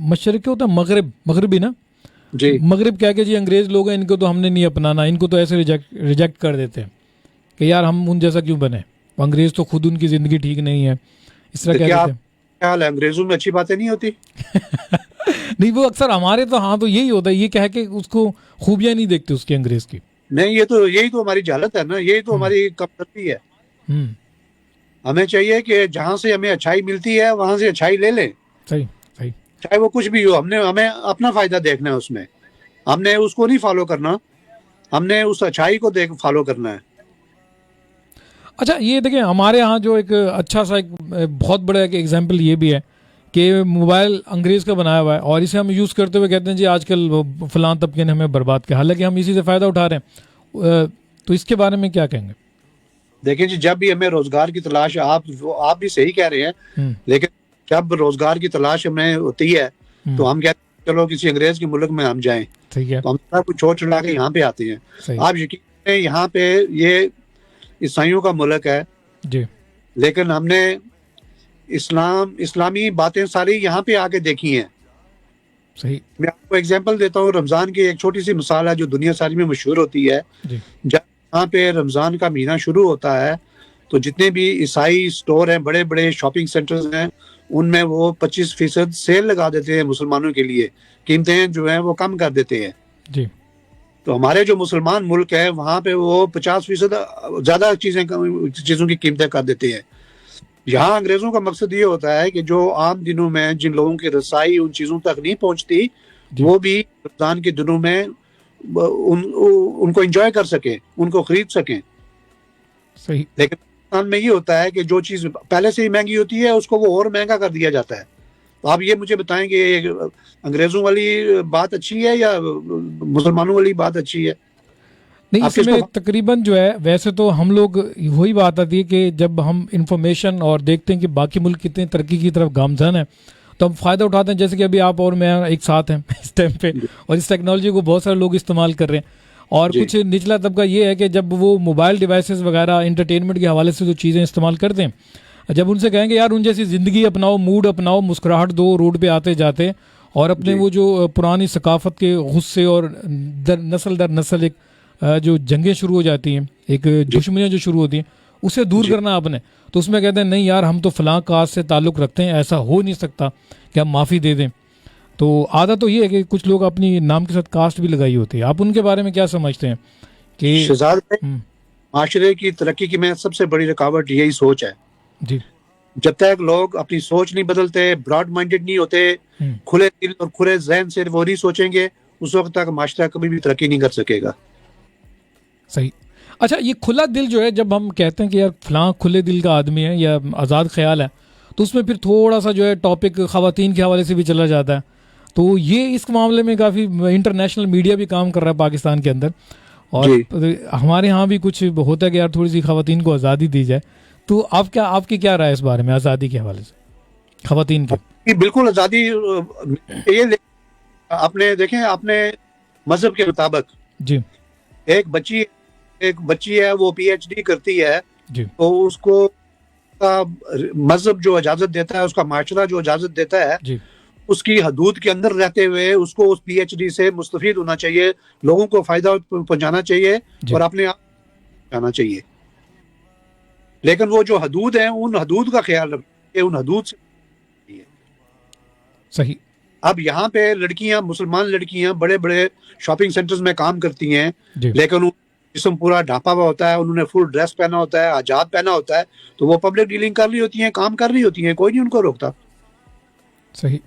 S1: مشرقی ہوتا ہے, مغربی نا,
S2: جی,
S1: مغرب کہہ کے جی انگریز لوگ ہیں, ان کو تو ہم نے نہیں اپنانا, ان کو تو ایسے ریجیکٹ کر دیتے ہیں کہ یار ہم ان جیسا کیوں بنے, انگریز تو خود ان کی زندگی ٹھیک نہیں ہے, اس طرح کہہ دیتے ہیں.
S2: انگریزوں میں اچھی باتیں نہیں ہوتی.
S1: نہیں, وہ اکثر ہمارے تو ہاں تو یہی ہوتا ہے, یہ کہہ کے اس کو خوبیاں نہیں دیکھتے اس کی, انگریز کی.
S2: نہیں, یہی تو ہماری جہالت ہے نا, یہی تو ہماری کمتری ہے. ہمیں چاہیے کہ جہاں سے ہمیں اچھائی ملتی ہے وہاں سے اچھائی لے لیں.
S1: صحیح, صحیح.
S2: چاہے وہ کچھ بھی ہو, ہمیں اپنا فائدہ دیکھنا ہے اس میں, ہم نے اس کو نہیں فالو کرنا, ہم نے اس اچھائی کو فالو کرنا ہے.
S1: اچھا, یہ دیکھیں ہمارے ہاں جو ایک اچھا سا ایک بہت بڑا ایک ایگزامپل یہ بھی ہے کہ موبائل انگریز کا بنایا ہوا ہے اور اسے ہم یوز کرتے ہوئے کہتے ہیں جی آج کل فلاں طبقے نے ہمیں برباد کیا, حالانکہ ہم اسی سے فائدہ اٹھا رہے ہیں. تو اس کے بارے میں کیا کہیں گے؟
S2: دیکھیں جی, جب بھی ہمیں روزگار کی تلاش, آپ بھی صحیح کہہ رہے ہیں, لیکن جب روزگار کی تلاش ہمیں ہوتی ہے تو ہم کہتے ہیں چلو کسی انگریز کے ملک میں ہم جائیں, تو ہم سب کچھ چھوڑ چھڑا کے یہاں پہ آتے ہیں. آپ یقین کریں یہاں پہ یہ عیسائیوں کا ملک ہے
S1: جی,
S2: لیکن ہم نے اسلامی باتیں ساری یہاں پہ آ کے دیکھی ہیں.
S1: صحیح.
S2: میں آپ کو ایگزامپل دیتا ہوں, رمضان کی ایک چھوٹی سی مثال ہے جو دنیا ساری میں مشہور ہوتی ہے. جب یہاں پہ رمضان کا مہینہ شروع ہوتا ہے تو جتنے بھی عیسائی سٹور ہیں, بڑے بڑے شاپنگ سینٹرز ہیں, ان میں وہ 25% سیل لگا دیتے ہیں مسلمانوں کے لیے, قیمتیں جو ہیں وہ کم کر دیتے ہیں.
S1: جی.
S2: تو ہمارے جو مسلمان ملک ہیں وہاں پہ وہ 50% زیادہ چیزوں کی قیمتیں کر دیتے ہیں. یہاں انگریزوں کا مقصد یہ ہوتا ہے کہ جو عام دنوں میں جن لوگوں کی رسائی ان چیزوں تک نہیں پہنچتی وہ بھی رمضان کے دنوں میں ان کو انجوائے کر سکیں, ان کو خرید سکیں.
S1: صحیح.
S2: لیکن پاکستان میں یہ ہوتا ہے کہ جو چیز پہلے سے ہی مہنگی ہوتی ہے اس کو وہ اور مہنگا کر دیا جاتا ہے. تو آپ یہ مجھے بتائیں کہ انگریزوں والی بات اچھی ہے یا مسلمانوں والی بات اچھی ہے؟
S1: نہیں, اس میں تقریباً جو ہے ویسے تو ہم لوگ وہی بات آتی ہے کہ جب ہم انفارمیشن اور دیکھتے ہیں کہ باقی ملک کتنے ترقی کی طرف گامزن ہے تو ہم فائدہ اٹھاتے ہیں. جیسے کہ ابھی آپ اور میں ایک ساتھ ہیں اس ٹائم پہ, اور اس ٹیکنالوجی کو بہت سارے لوگ استعمال کر رہے ہیں. اور کچھ نچلا طبقہ یہ ہے کہ جب وہ موبائل ڈیوائسز وغیرہ انٹرٹینمنٹ کے حوالے سے جو چیزیں استعمال کرتے ہیں, جب ان سے کہیں گے یار ان جیسی زندگی اپناؤ, موڈ اپناؤ, مسکراہٹ دو روڈ پہ آتے جاتے, اور اپنے وہ جو پرانی ثقافت کے غصے اور نسل در نسل ایک جو جنگیں شروع ہو جاتی ہیں, ایک دشمنیاں جو شروع ہوتی ہیں, اسے دور کرنا آپ نے. تو اس میں کہتے ہیں نہیں یار ہم تو فلاں کاسٹ سے تعلق رکھتے ہیں, ایسا ہو نہیں سکتا کہ ہم معافی دے دیں. تو عادت تو یہ ہے کہ کچھ لوگ اپنی نام کے ساتھ کاسٹ بھی لگائی ہوتی ہے. آپ ان کے بارے میں کیا سمجھتے ہیں کہ
S2: شہزاد معاشرے کی ترقی کی میں سب سے بڑی رکاوٹ یہی سوچ ہے.
S1: جی,
S2: جب تک لوگ اپنی سوچ نہیں بدلتے, براڈ مائنڈڈ نہیں ہوتے, کھلے دل اور کھلے ذہن سے وہ نہیں سوچیں گے, اس وقت تک معاشرہ کبھی بھی ترقی نہیں کر سکے گا.
S1: صحیح. اچھا, یہ کھلا دل جو ہے جب ہم کہتے ہیں کہ یار فلاں کھلے دل کا آدمی ہے یا آزاد خیال ہے, تو اس میں پھر تھوڑا سا جو ہے ٹاپک خواتین کے حوالے سے بھی چلا جاتا ہے. تو یہ اس معاملے میں کافی انٹرنیشنل میڈیا بھی کام کر رہا ہے پاکستان کے اندر, اور ہمارے ہاں بھی کچھ ہوتا ہے کہ یار تھوڑی سی خواتین کو آزادی دی جائے. تو آپ کی کیا رائے اس بارے میں آزادی کے حوالے سے خواتین کی؟
S2: بالکل آزادی یہ آپ نے دیکھیں, اپنے مذہب کے مطابق
S1: جی
S2: ایک بچی ہے وہ پی ایچ ڈی کرتی ہے,
S1: جی,
S2: تو اس کو مذہب جو اجازت دیتا ہے, اس کا معاشرہ جو اجازت دیتا ہے,
S1: جی,
S2: اس کی حدود کے اندر رہتے ہوئے اس کو اس پی ایچ ڈی سے مستفید ہونا چاہیے, لوگوں کو فائدہ پہنچانا چاہیے اور اپنے آپ جانا چاہیے. لیکن وہ جو حدود ہیں ان حدود کا خیال رکھیں, ان حدود سے
S1: صحیح.
S2: اب یہاں پہ لڑکیاں, مسلمان لڑکیاں بڑے بڑے شاپنگ سینٹرز میں کام کرتی ہیں, لیکن جسم پورا ڈھانپا ہوا ہوتا ہے, انہوں نے فل ڈریس پہنا ہوتا ہے, حجاب پہنا ہوتا ہے, تو وہ پبلک ڈیلنگ کر رہی ہوتی ہیں, کام کر رہی ہوتی ہیں, کوئی نہیں ان کو روکتا.
S1: صحیح.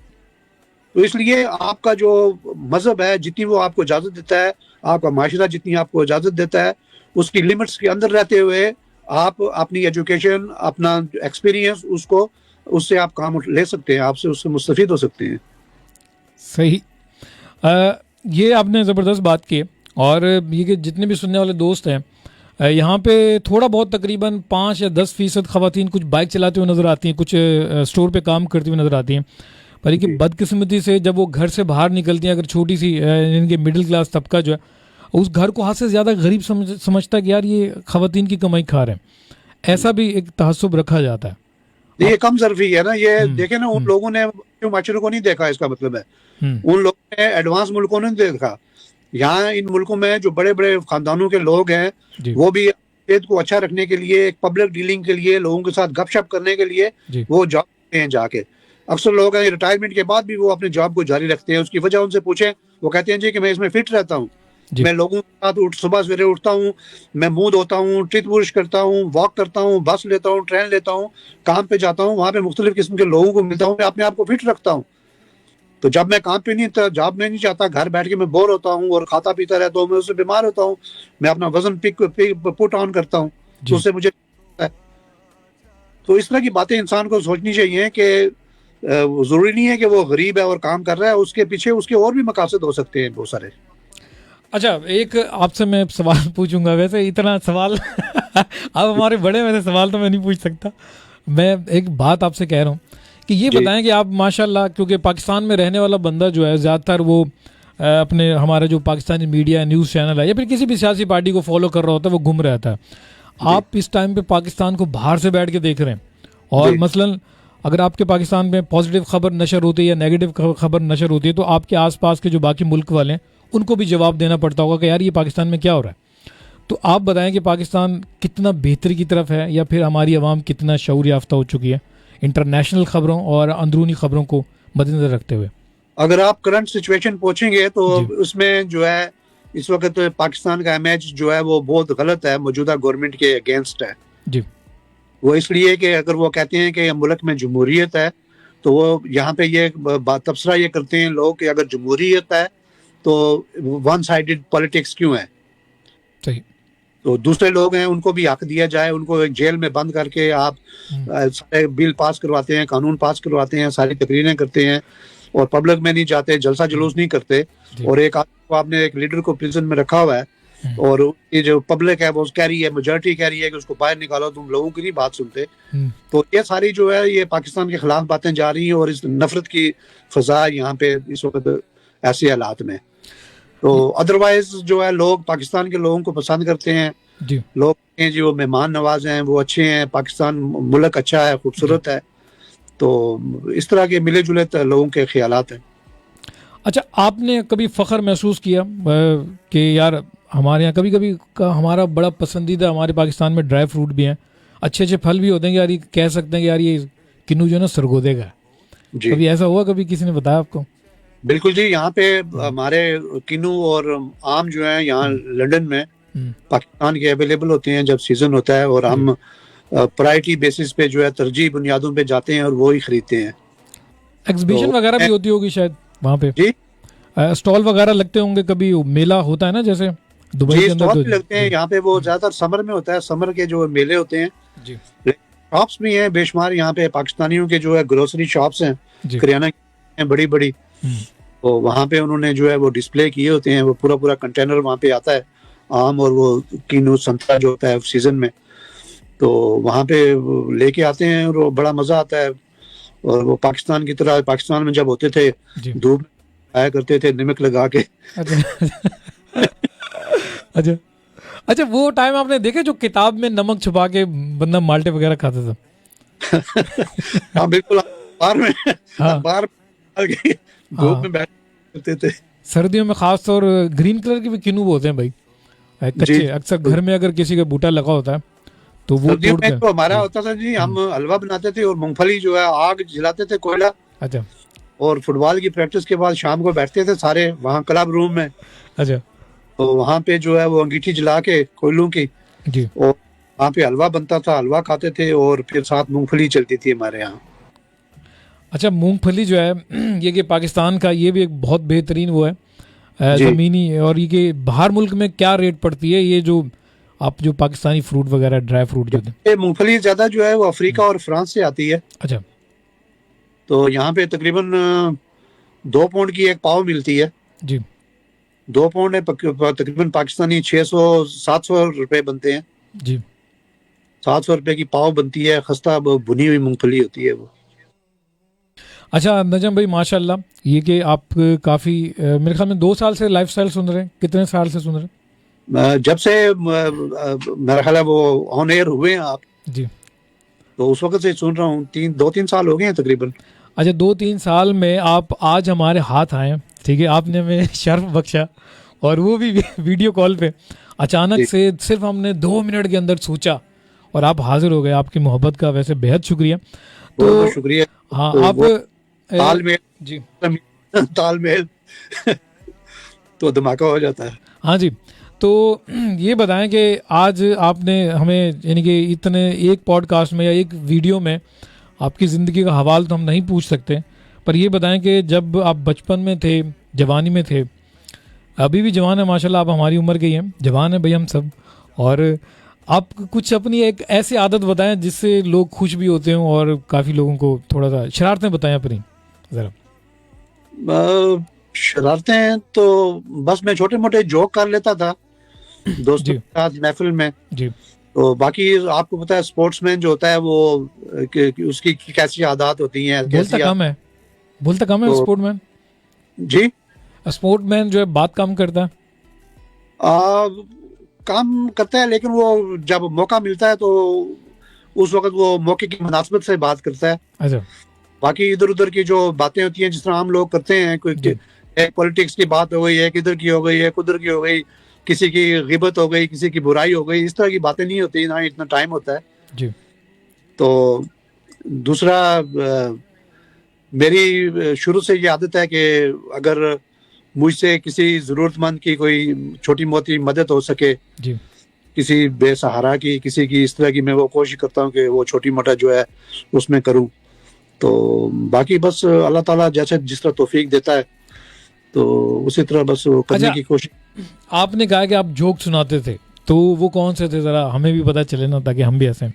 S2: تو اس لیے آپ کا جو مذہب ہے جتنی وہ آپ کو اجازت دیتا ہے, آپ کا معاشرہ جتنی آپ کو اجازت دیتا ہے, اس کی لمٹس کے اندر رہتے ہوئے آپ اپنی ایجوکیشن, اپنا ایکسپیرینس, اس سے آپ کام لے سکتے ہیں, آپ سے اس سے مستفید ہو سکتے ہیں. صحیح.
S1: یہ آپ نے زبردست بات کی. اور یہ کہ جتنے بھی سننے والے دوست ہیں یہاں پہ تھوڑا بہت تقریباً 5 یا 10% خواتین کچھ بائک چلاتے ہوئے نظر آتی ہیں, کچھ اسٹور پہ کام کرتی ہوئی نظر آتی ہیں, پر یہ بدقسمتی سے جب وہ گھر سے باہر نکلتی ہیں, اگر چھوٹی سی ان کے مڈل کلاس طبقہ جو ہے اس گھر کو حد سے زیادہ غریب سمجھتا ہے کہ یار یہ خواتین کی کمائی کھا رہے ہیں, ایسا بھی ایک تعصب رکھا جاتا ہے.
S2: یہ کم ظرفی ہے نا, یہ دیکھیں نا, ان لوگوں نے معاشرے کو نہیں دیکھا, اس کا مطلب ہے ان لوگوں نے ایڈوانس ملکوں نے نہیں دیکھا. یہاں ان ملکوں میں جو بڑے بڑے خاندانوں کے لوگ ہیں وہ بھی صحت کو اچھا رکھنے کے لیے, ایک پبلک ڈیلنگ کے لیے, لوگوں کے ساتھ گپ شپ کرنے کے لیے وہ جاب کرتے ہیں جا کے. اکثر لوگ ہیں ریٹائرمنٹ کے بعد بھی وہ اپنے جاب کو جاری رکھتے ہیں. اس کی وجہ ان سے پوچھیں, وہ کہتے ہیں جی کہ میں اس میں فٹ رہتا ہوں, میں لوگوں کے ساتھ صبح سویرے اٹھتا ہوں, میں منہ دھوتا ہوں, ٹوتھ برش کرتا ہوں, واک کرتا ہوں, بس لیتا ہوں, ٹرین لیتا ہوں, کام پہ جاتا ہوں, وہاں پہ مختلف قسم کے لوگوں کو ملتا ہوں, میں اپنے آپ کو فٹ رکھتا ہوں. تو جب میں کام پہ نہیں تھا, جاب میں نہیں چاہتا, گھر بیٹھ کے میں بور ہوتا ہوں اور کھاتا پیتا رہتا ہوں, میں اس سے بیمار ہوتا ہوں, میں اپنا وزن پٹ آن کرتا ہوں, تو اس سے مجھے. تو اس طرح کی باتیں انسان کو سوچنی چاہیے کہ ضروری نہیں ہے کہ وہ غریب ہے اور کام کر رہا ہے, اس کے پیچھے اس کے اور بھی مقاصد ہو سکتے ہیں بہت سارے.
S1: اچھا, ایک آپ سے میں سوال پوچھوں گا, ویسے اتنا سوال آپ ہمارے بڑے ویسے سوال تو میں نہیں پوچھ سکتا, میں ایک بات آپ سے کہہ رہا ہوں کہ یہ بتائیں کہ آپ ماشاءاللہ, کیونکہ پاکستان میں رہنے والا بندہ جو ہے زیادہ تر وہ اپنے ہمارا جو پاکستانی میڈیا نیوز چینل ہے یا پھر کسی بھی سیاسی پارٹی کو فالو کر رہا ہوتا ہے وہ گم رہتا ہے. آپ اس ٹائم پہ پاکستان کو باہر سے بیٹھ کے دیکھ رہے ہیں, اور مثلاً اگر آپ کے پاکستان میں پازیٹیو خبر نشر ہوتی ہے یا نیگیٹو خبر نشر ہوتی ہے تو آپ کے آس پاس کے جو باقی ملک والے ہیں ان کو بھی جواب دینا پڑتا ہوگا کہ یار یہ پاکستان میں کیا ہو رہا ہے. تو آپ بتائیں کہ پاکستان کتنا بہتری کی طرف ہے, یا پھر ہماری عوام کتنا شعور یافتہ ہو چکی ہے انٹرنیشنل خبروں اور اندرونی خبروں کو مد نظر رکھتے ہوئے؟
S2: اگر آپ کرنٹ سچویشن پوچھیں گے تو اس میں جو ہے اس وقت پاکستان کا امیج جو ہے وہ بہت غلط ہے، موجودہ گورنمنٹ کے اگینسٹ ہے.
S1: جی
S2: وہ اس لیے کہ اگر وہ کہتے ہیں کہ ملک میں جمہوریت ہے تو وہ یہاں پہ یہ تبصرہ یہ کرتے ہیں لوگ کہ اگر جمہوریت ہے تو ون سائیڈڈ پالیٹکس کیوں ہے.
S1: صحیح.
S2: تو دوسرے لوگ ہیں ان کو بھی حق دیا جائے، ان کو ایک جیل میں بند کر کے آپ سارے بل پاس کرواتے ہیں، قانون پاس کرواتے ہیں، ساری تقریریں کرتے ہیں اور پبلک میں نہیں جاتے، جلسہ جلوس نہیں کرتے. اور ایک آپ نے ایک لیڈر کو پرزن میں رکھا ہوا ہے اور یہ جو پبلک ہے وہ کہہ رہی ہے، میجورٹی کہہ رہی ہے کہ اس کو باہر نکالو، تم لوگوں کی نہیں بات سنتے. تو یہ ساری جو ہے یہ پاکستان کے خلاف باتیں جا رہی ہیں اور اس نفرت کی فضا یہاں پہ اس وقت ایسے حالات میں. تو ادروائز جو ہے لوگ پاکستان کے لوگوں کو پسند کرتے ہیں. لوگ ہیں جو مہمان نواز ہیں، وہ اچھے ہیں، پاکستان ملک اچھا ہے، خوبصورت ہے. تو اس طرح کے ملے جلے لوگوں کے خیالات ہیں.
S1: اچھا، آپ نے کبھی فخر محسوس کیا کہ یار ہمارے یہاں کبھی کبھی ہمارا بڑا پسندیدہ ہمارے پاکستان میں ڈرائی فروٹ بھی ہیں، اچھے اچھے پھل بھی ہوتے ہیں کہ یار یہ کہہ سکتے ہیں کہ یار یہ کنو جو ہے نا سرگودے کا ہے.
S2: جی
S1: کبھی ایسا ہوا، کبھی کسی نے بتایا آپ کو؟
S2: بالکل جی. یہاں پہ ہمارے کنو اور آم جو ہیں یہاں لنڈن میں پاکستان کے اویلیبل ہوتے ہیں جب سیزن ہوتا ہے، اور ہم پرائرٹی بیسس پہ جو ہے ترجیح بنیادوں پہ جاتے ہیں اور وہی خریدتے ہیں.
S1: ایگزیبیشن وغیرہ بھی ہوتی ہوگی شاید وہاں پہ؟
S2: جی
S1: اسٹال وغیرہ لگتے ہوں گے، کبھی میلہ ہوتا ہے نا جیسے دبئی کے اندر؟
S2: اسٹال بھی لگتے ہیں یہاں پہ، وہ زیادہ تر سمر میں ہوتا ہے، سمر کے جو میلے ہوتے ہیں.
S1: جی
S2: شاپس بھی ہیں بے شمار یہاں پہ، پاکستانیوں کے جو ہے گروسری شاپس ہیں، کریانہ ہیں بڑی بڑی. تو وہاں پہ انہوں نے جو ہے وہ ڈسپلے کیے ہوتے ہیں، وہ پورا کنٹینر وہاں پہ آتا ہے آم اور وہ کینو سنترا جو ہوتا ہے سیزن میں. تو وہاں پہ لے کے آتے ہیں اور وہ بڑا مزہ آتا ہے. اور وہ پاکستان کی طرح، پاکستان میں جب ہوتے تھے دھوپ آیا کرتے تھے نمک لگا کے.
S1: اچھا اچھا، وہ ٹائم آپ نے دیکھے جو کتاب میں نمک چھپا کے بندہ مالٹے وغیرہ کھاتا تھا؟
S2: ہاں بالکل، باہر دھوپ میں بیٹھ کرتے تھے. سردیوں
S1: میں خاص طور گرین کلر کے بھی کنو ہوتے ہیں بھائی کچے، اکثر گھر میں اگر کسی کا بوٹا لگا ہوتا ہے تو وہ توڑ کے.
S2: تو ہمارا ہوتا تھا جی، ہم حلوہ بناتے تھے اور مونگ پھلی جو ہے آگ جلاتے تھے کوئلہ. اچھا. اور فٹ بال کی پریکٹس کے بعد شام کو بیٹھتے تھے سارے وہاں کلب روم میں.
S1: اچھا.
S2: تو وہاں پہ جو ہے وہ انگیٹھی جلا کے کوئلوں کی،
S1: جی،
S2: اور وہاں پہ حلوہ بنتا تھا، حلوہ کھاتے تھے اور پھر ساتھ مونگ پھلی چلتی تھی ہمارے یہاں.
S1: اچھا، مونگ پھلی جو ہے یہ کہ پاکستان کا یہ بھی ایک بہت بہترین وہ ہے زمینی، اور یہ کہ باہر ملک میں کیا ریٹ پڑتی ہے یہ جو آپ جو پاکستانی فروٹ وغیرہ ڈرائی فروٹ جو تھے؟
S2: مونگ پھلی زیادہ جو ہے وہ افریقہ اور فرانس سے آتی ہے.
S1: اچھا.
S2: تو یہاں پہ تقریباً 2 پاؤنڈ کی ایک پاؤ ملتی ہے.
S1: جی
S2: 2 پاؤنڈ ہے تقریباً پاکستانی 600-700 روپے بنتے ہیں.
S1: جی
S2: 700 روپے کی پاؤ بنتی ہے، خستہ بنی ہوئی مونگ پھلی ہوتی ہے وہ.
S1: اچھا نجم بھائی، ماشاء اللہ، یہ کہ آپ کافی میرے خیال میں 2 سال سے لائف سٹائل سن رہے ہیں. کتنے سال سے سن رہے ہیں؟
S2: جب سے میرا خیال ہے وہ آن ایئر ہوئے ہیں آپ.
S1: جی.
S2: تو اس وقت سے سن رہا ہوں، 2-3 سال ہو گئے ہیں تقریباً.
S1: اچھا، 2-3 سال میں آپ آج ہمارے ہاتھ آئے، ٹھیک ہے، آپ نے ہمیں شرف بخشا، اور وہ بھی ویڈیو کال پہ. اچانک سے صرف ہم نے 2 منٹ کے اندر سوچا اور آپ حاضر ہو گئے. آپ کی محبت کا ویسے بہت شکریہ.
S2: تو شکریہ.
S1: ہاں آپ
S2: تال میل،
S1: جی
S2: تال میل تو دھماکہ ہو جاتا ہے.
S1: ہاں جی. تو یہ بتائیں کہ آج آپ نے ہمیں، یعنی کہ اتنے ایک پوڈ کاسٹ میں یا ایک ویڈیو میں آپ کی زندگی کا حوال تو ہم نہیں پوچھ سکتے، پر یہ بتائیں کہ جب آپ بچپن میں تھے، جوانی میں تھے، ابھی بھی جوان ہیں ماشاء اللہ، آپ ہماری عمر کے ہی ہیں، جوان ہیں بھائی ہم سب، اور آپ کچھ اپنی ایک ایسی عادت بتائیں جس سے لوگ خوش بھی ہوتے ہوں اور کافی لوگوں کو تھوڑا سا شرارتیں بتائیں اپنی ذرا.
S2: شرارتیں تو بس میں چھوٹے موٹے جوک کر لیتا تھا دوستوں کے ساتھ محفل میں.
S1: جی.
S2: تو باقی آپ کو پتا ہے اسپورٹس مین جو ہوتا ہے وہ اس کی کیسی عادات ہوتی ہیں.
S1: بولتا کم ہے اسپورٹ مین.
S2: جی
S1: اسپورٹ مین جو ہے بات کم کرتا ہے.
S2: کام کرتا ہے، لیکن وہ جب موقع ملتا ہے تو اس وقت وہ موقع کی مناسبت سے بات کرتا ہے.
S1: اچھا.
S2: باقی ادھر ادھر کی جو باتیں ہوتی ہیں جس طرح ہم لوگ کرتے ہیں، ایک پولیٹکس کی بات ہو گئی، ایک ادھر کی ہو گئی، ایک ادھر کی ہو گئی، کسی کی غیبت ہو گئی، کسی کی برائی ہو گئی، اس طرح کی باتیں نہیں ہوتی، نہ اتنا ٹائم ہوتا ہے.
S1: جی.
S2: تو دوسرا، میری شروع سے یہ عادت ہے کہ اگر مجھ سے کسی ضرورت مند کی کوئی چھوٹی موٹی مدد ہو سکے،
S1: جی
S2: کسی بے سہارا کی، کسی کی اس طرح کی، میں وہ کوشش کرتا ہوں کہ وہ چھوٹی موٹا جو ہے اس میں کروں. تو باقی بس اللہ تعالیٰ جیسے جس طرح توفیق دیتا ہے تو اسی طرح بس وہ کرنے کی کوشش.
S1: آپ نے کہا کہ آپ جوک سناتے تھے، تو وہ کون سے تھے؟ ذرا ہمیں بھی پتہ چلے نا، تاکہ ہم بھی ہنسیں.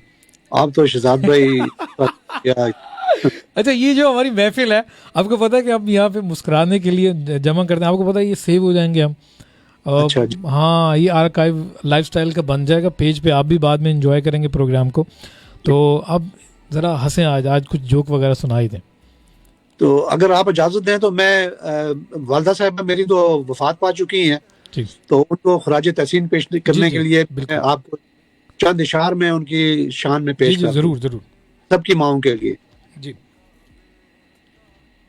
S2: آپ تو شہزاد بھائی
S1: اچھا، یہ جو ہماری محفل ہے، آپ کو پتا ہے کہ آپ یہاں پہ مسکرانے کے لیے جمع کرتے ہیں، آپ کو پتا ہے یہ سیو ہو جائیں گے ہم.
S2: اچھا جی.
S1: ہاں، یہ آرکائیو لائف سٹائل کا بن جائے گا پیج پہ، آپ بھی بعد میں انجوائے کریں گے پروگرام کو. تو اب ذرا ہنسیں، آج کچھ جوک وغیرہ سنا ہی دیں.
S2: تو اگر آپ اجازت دیں تو میں والدہ صاحبہ میری تو وفات پا چکی ہیں،
S1: جی
S2: تو ان کو خراج تحسین پیش کرنے کے لیے
S1: بالکل.
S2: میں آپ کو چند اشعار میں ان کی شان میں پیش
S1: جی
S2: کرتا ہوں،
S1: ضرور
S2: سب کی ماؤں کے لیے.
S1: جی.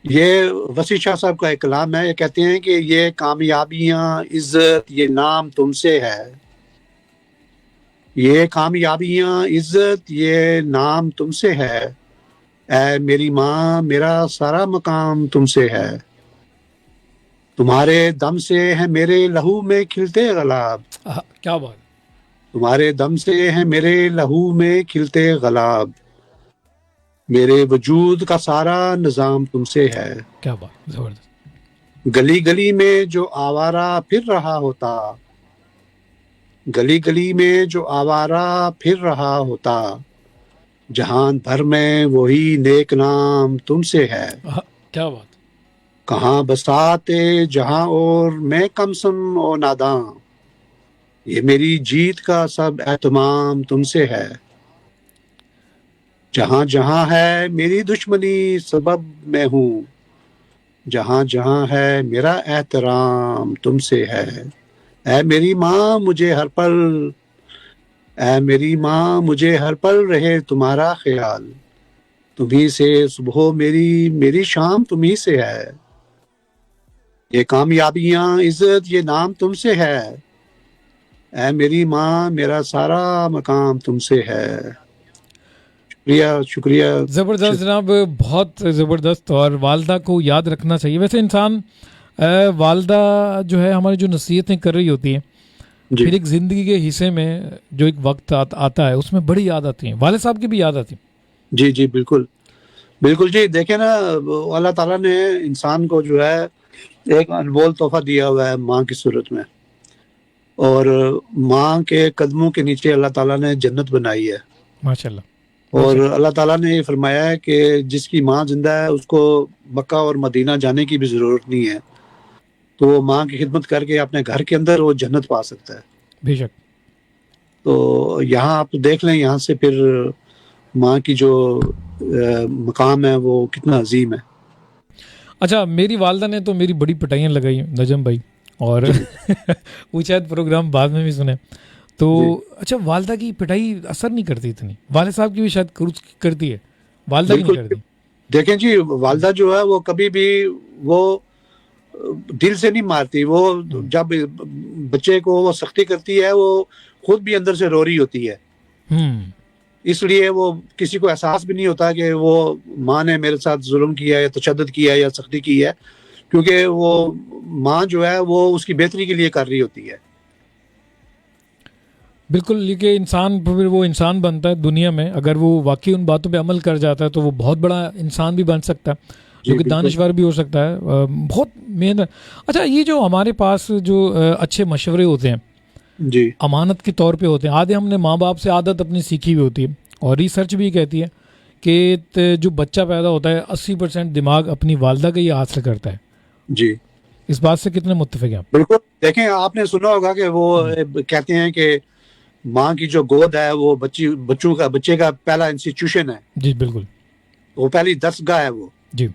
S2: یہ وسیع شاہ صاحب کا ایک کلام ہے. یہ کہتے ہیں کہ یہ کامیابیاں عزت یہ نام تم سے ہے، یہ کامیابیاں عزت یہ نام تم سے ہے، اے میری ماں میرا سارا مقام تم سے ہے، تمہارے دم سے ہے میرے لہو میں کھلتے گلاب،
S1: کیا بات.
S2: تمہارے دم سے ہے میرے لہو میں کھلتے گلاب، میرے وجود کا سارا نظام تم سے ہے.
S1: کیا بات، زبردست.
S2: گلی گلی میں جو آوارہ پھر رہا ہوتا، گلی گلی میں جو آوارہ پھر رہا ہوتا، جہان بھر میں وہی نیک نام تم سے ہے.
S1: کیا بات.
S2: کہاں بساتے جہاں اور میں کم سن اور ناداں، یہ میری جیت کا سب اہتمام تم سے ہے. جہاں جہاں ہے میری دشمنی سبب میں ہوں، جہاں جہاں ہے میرا احترام تم سے ہے. اے میری ماں مجھے ہر پل، اے میری ماں مجھے ہر پل رہے تمہارا خیال، تمہیں سے صبح میری شام تمہیں سے ہے، یہ کامیابیاں عزت یہ نام تم سے ہے، اے میری ماں میرا سارا مقام تم سے ہے. شکریہ.
S1: زبردست جناب، بہت زبردست. اور والدہ کو یاد رکھنا چاہیے. ویسے انسان والدہ جو ہے ہماری جو نصیحتیں کر رہی ہوتی ہیں،
S2: جی
S1: پھر ایک زندگی کے حصے میں جو ایک وقت آتا ہے اس میں بڑی یاد آتی ہیں، والد صاحب کی بھی یاد آتی ہیں.
S2: جی جی بالکل بالکل. جی دیکھیں نا، اللہ تعالیٰ نے انسان کو جو ہے ایک انمول تحفہ دیا ہوا ہے ماں کی صورت میں، اور ماں کے قدموں کے نیچے اللہ تعالیٰ نے جنت بنائی ہے.
S1: ماشاء اللہ.
S2: اور اللہ تعالیٰ نے یہ فرمایا ہے کہ جس کی ماں زندہ ہے اس کو مکہ اور مدینہ جانے کی بھی ضرورت نہیں ہے، تو وہ ماں کی خدمت کر کے اپنے گھر کے اندر وہ جنت پا سکتا ہے.
S1: بے شک.
S2: تو یہاں آپ دیکھ لیں، یہاں سے پھر ماں کی جو مقام ہے وہ کتنا عظیم ہے.
S1: اچھا، میری والدہ نے تو میری بڑی پٹائیاں لگائی نجم بھائی، اور وہ شاید پروگرام بعد میں بھی سنے تو. اچھا، والدہ کی پٹائی اثر نہیں کرتی اتنی، والد صاحب کی بھی شاید کرتی ہے، والدہ کی نہیں کرتی.
S2: دیکھیں جی، والدہ جو ہے وہ کبھی بھی وہ دل سے نہیں مارتی. وہ جب بچے کو وہ سختی کرتی ہے، وہ خود بھی اندر سے رو رہی ہوتی ہے. اس لیے وہ کسی کو احساس بھی نہیں ہوتا کہ وہ ماں نے میرے ساتھ ظلم کیا ہے، تشدد کیا ہے یا سختی کی ہے، کیونکہ وہ ماں جو ہے وہ اس کی بہتری کے لیے کر رہی ہوتی ہے.
S1: بالکل. یہ کہ انسان پھر وہ انسان بنتا ہے دنیا میں، اگر وہ واقعی ان باتوں پہ عمل کر جاتا ہے تو وہ بہت بڑا انسان بھی بن سکتا ہے، جو کہ دانشور بھی ہو سکتا ہے. بہت محنت. اچھا، یہ جو ہمارے پاس جو اچھے مشورے ہوتے ہیں،
S2: جی
S1: امانت کے طور پہ ہوتے ہیں، آدھے ہم نے ماں باپ سے عادت اپنی سیکھی ہوئی ہوتی ہے، اور ریسرچ بھی کہتی ہے کہ جو بچہ پیدا ہوتا ہے 80% دماغ اپنی والدہ کا یہ حاصل کرتا ہے.
S2: جی،
S1: اس بات سے کتنے متفق ہیں آپ؟
S2: بالکل. دیکھیں، آپ نے سنا ہوگا کہ وہ کہتے ہیں کہ ماں کی جو گود ہے وہ بچے کا پہلا انسٹیٹیوشن ہے.
S1: جی بالکل.
S2: وہ پہلی درسگاہ ہے وہ.
S1: جی.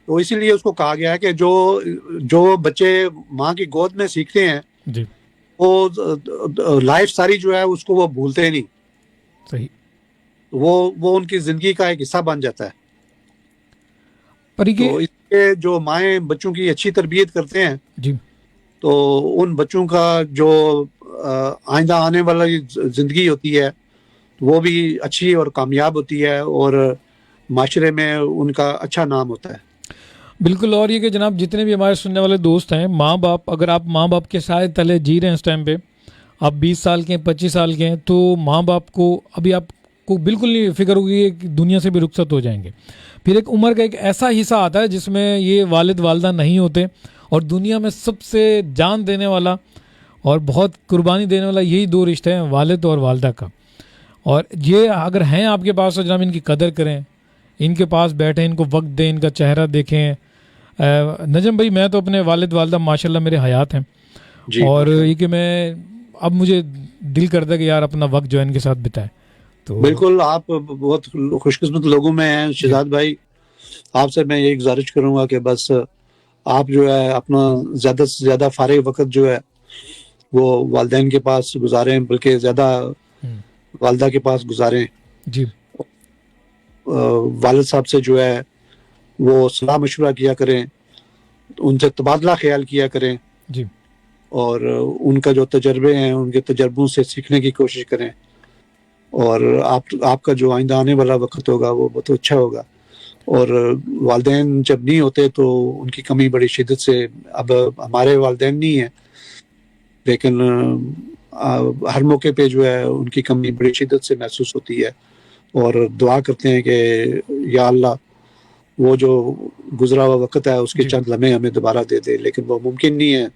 S2: تو اسی لیے اس کو کہا گیا ہے کہ جو بچے ماں کی گود میں سیکھتے ہیں،
S1: جی،
S2: وہ لائف ساری جو ہے اس کو وہ بھولتے نہیں.
S1: صحیح.
S2: وہ ان کی زندگی کا ایک حصہ بن جاتا ہے. تو اس لیے جو مائیں بچوں کی اچھی تربیت کرتے ہیں،
S1: جی،
S2: تو ان بچوں کا جو آئندہ آنے والی زندگی ہوتی ہے وہ بھی اچھی اور کامیاب ہوتی ہے، اور معاشرے میں ان کا اچھا نام ہوتا ہے.
S1: بالکل. اور یہ کہ جناب جتنے بھی ہمارے سننے والے دوست ہیں, ماں باپ, اگر آپ ماں باپ کے سائے تلے جی رہے ہیں اس ٹائم پہ, آپ 20 سال کے ہیں, 25 سال کے ہیں, تو ماں باپ کو ابھی آپ کو بالکل نہیں فکر ہوگی کہ دنیا سے بھی رخصت ہو جائیں گے. پھر ایک عمر کا ایک ایسا حصہ آتا ہے جس میں یہ والد والدہ نہیں ہوتے, اور دنیا میں سب سے جان دینے والا اور بہت قربانی دینے والا یہی دو رشتے ہیں, والد اور والدہ کا. اور یہ اگر ہیں آپ کے پاس تو جناب ان کی قدر کریں, ان کے پاس بیٹھیں, ان کو وقت دیں, ان کا چہرہ دیکھیں. نجم بھائی, میں تو اپنے والد والدہ ماشاءاللہ میرے حیات ہیں, اور یہ کہ میں اب مجھے دل کرتا ہے کہ یار اپنا وقت جو ہے ان کے ساتھ بتائے. تو
S2: بالکل آپ بہت خوش قسمت لوگوں میں ہیں شہزاد بھائی. آپ سے میں یہ گزارش کروں گا کہ بس آپ جو ہے اپنا زیادہ سے زیادہ فارغ وقت جو ہے وہ والدین کے پاس گزاریں, بلکہ زیادہ والدہ کے پاس گزاریں.
S1: جی
S2: والد صاحب سے جو ہے وہ صلاح مشورہ کیا کریں, ان سے تبادلہ خیال کیا کریں,
S1: جی
S2: اور ان کا جو تجربے ہیں ان کے تجربوں سے سیکھنے کی کوشش کریں. اور آپ کا جو آئندہ آنے والا وقت ہوگا وہ بہت اچھا ہوگا. اور والدین جب نہیں ہوتے تو ان کی کمی بڑی شدت سے, اب ہمارے والدین نہیں ہیں لیکن ہر موقع پہ جو ہے ان کی کمی بڑی شدت سے محسوس ہوتی ہے, اور دعا کرتے ہیں کہ یا اللہ وہ جو گزرا ہوا وقت ہے اس کے چند لمحے ہمیں دوبارہ دے دے, لیکن وہ ممکن نہیں ہے.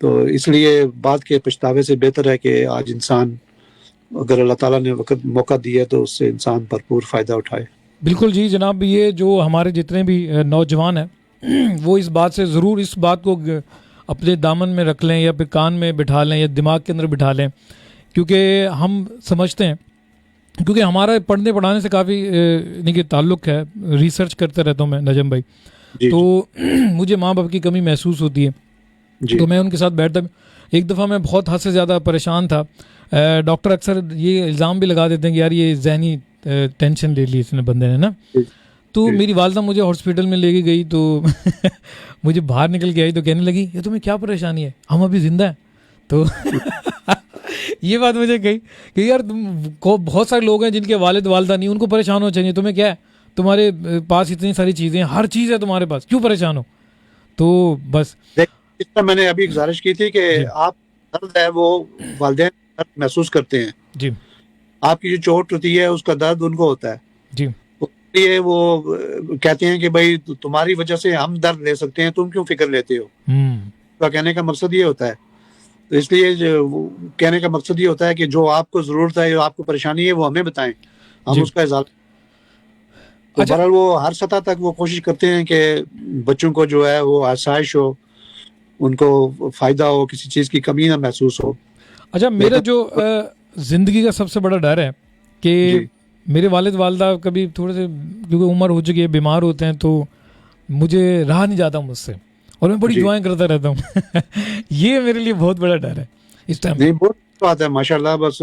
S2: تو اس لیے بعد کے پچھتاوے سے بہتر ہے کہ آج انسان اگر اللہ تعالیٰ نے وقت موقع دیا تو اس سے انسان بھرپور فائدہ اٹھائے.
S1: بالکل. جی جناب, یہ جو ہمارے جتنے بھی نوجوان ہیں وہ اس بات سے ضرور اس بات کو اپنے دامن میں رکھ لیں, یا پھر کان میں بٹھا لیں, یا دماغ کے اندر بٹھا لیں, کیونکہ ہم سمجھتے ہیں, کیونکہ ہمارا پڑھنے پڑھانے سے کافی تعلق ہے, ریسرچ کرتے رہتا ہوں میں نجم بھائی. تو مجھے ماں باپ کی کمی محسوس ہوتی ہے, تو میں ان کے ساتھ بیٹھتا. ایک دفعہ میں بہت حد سے زیادہ پریشان تھا. ڈاکٹر اکثر یہ الزام بھی لگا دیتے ہیں کہ یار یہ ذہنی ٹینشن لے لی اس نے بندے نے نا. تو میری والدہ مجھے ہاسپٹل میں لے کے گئی, تو مجھے باہر نکل کے آئی تو کہنے لگی یہ تمہیں کیا پریشانی ہے, ہم ابھی زندہ ہیں. تو یہ بات مجھے کہی کہ یار بہت سارے لوگ ہیں جن کے والد والدہ نہیں, ان کو پریشان ہونا چاہیے, تمہیں کیا ہے, تمہارے پاس اتنی ساری چیزیں ہیں, ہر چیز ہے تمہارے پاس, کیوں پریشان ہو. تو بس
S2: اس طرح میں نے ابھی گزارش کی تھی کہ آپ درد ہے وہ والدین درد محسوس کرتے ہیں.
S1: جی
S2: آپ کی جو چوٹ ہوتی ہے اس کا درد ان کو ہوتا ہے.
S1: جی
S2: اس لیے وہ کہتے ہیں کہ بھائی تمہاری وجہ سے ہم درد لے سکتے ہیں, تم کیوں فکر لیتے ہو. تو کہنے کا مقصد یہ ہوتا ہے. تو اس لیے کہنے کا مقصد یہ ہوتا ہے کہ جو آپ کو ضرورت ہے, جو آپ کو پریشانی ہے, وہ ہمیں بتائیں, ہم اس کا اضافہ. تو بہرحال وہ ہر سطح تک وہ کوشش کرتے ہیں کہ بچوں کو جو ہے وہ آسائش ہو, ان کو فائدہ ہو, کسی چیز کی کمی نہ محسوس ہو.
S1: اچھا, میرا جو زندگی کا سب سے بڑا ڈر ہے کہ میرے والد والدہ کبھی تھوڑے سے کیونکہ عمر ہو چکی ہے, بیمار ہوتے ہیں, تو مجھے رہا نہیں جاتا مجھ سے, اور میں بڑی دعائیں کرتا رہتا ہوں. یہ میرے لیے بہت بڑا ڈر ہے اس ٹائم.
S2: نہیں, بہت بات ہے ماشاء اللہ. بس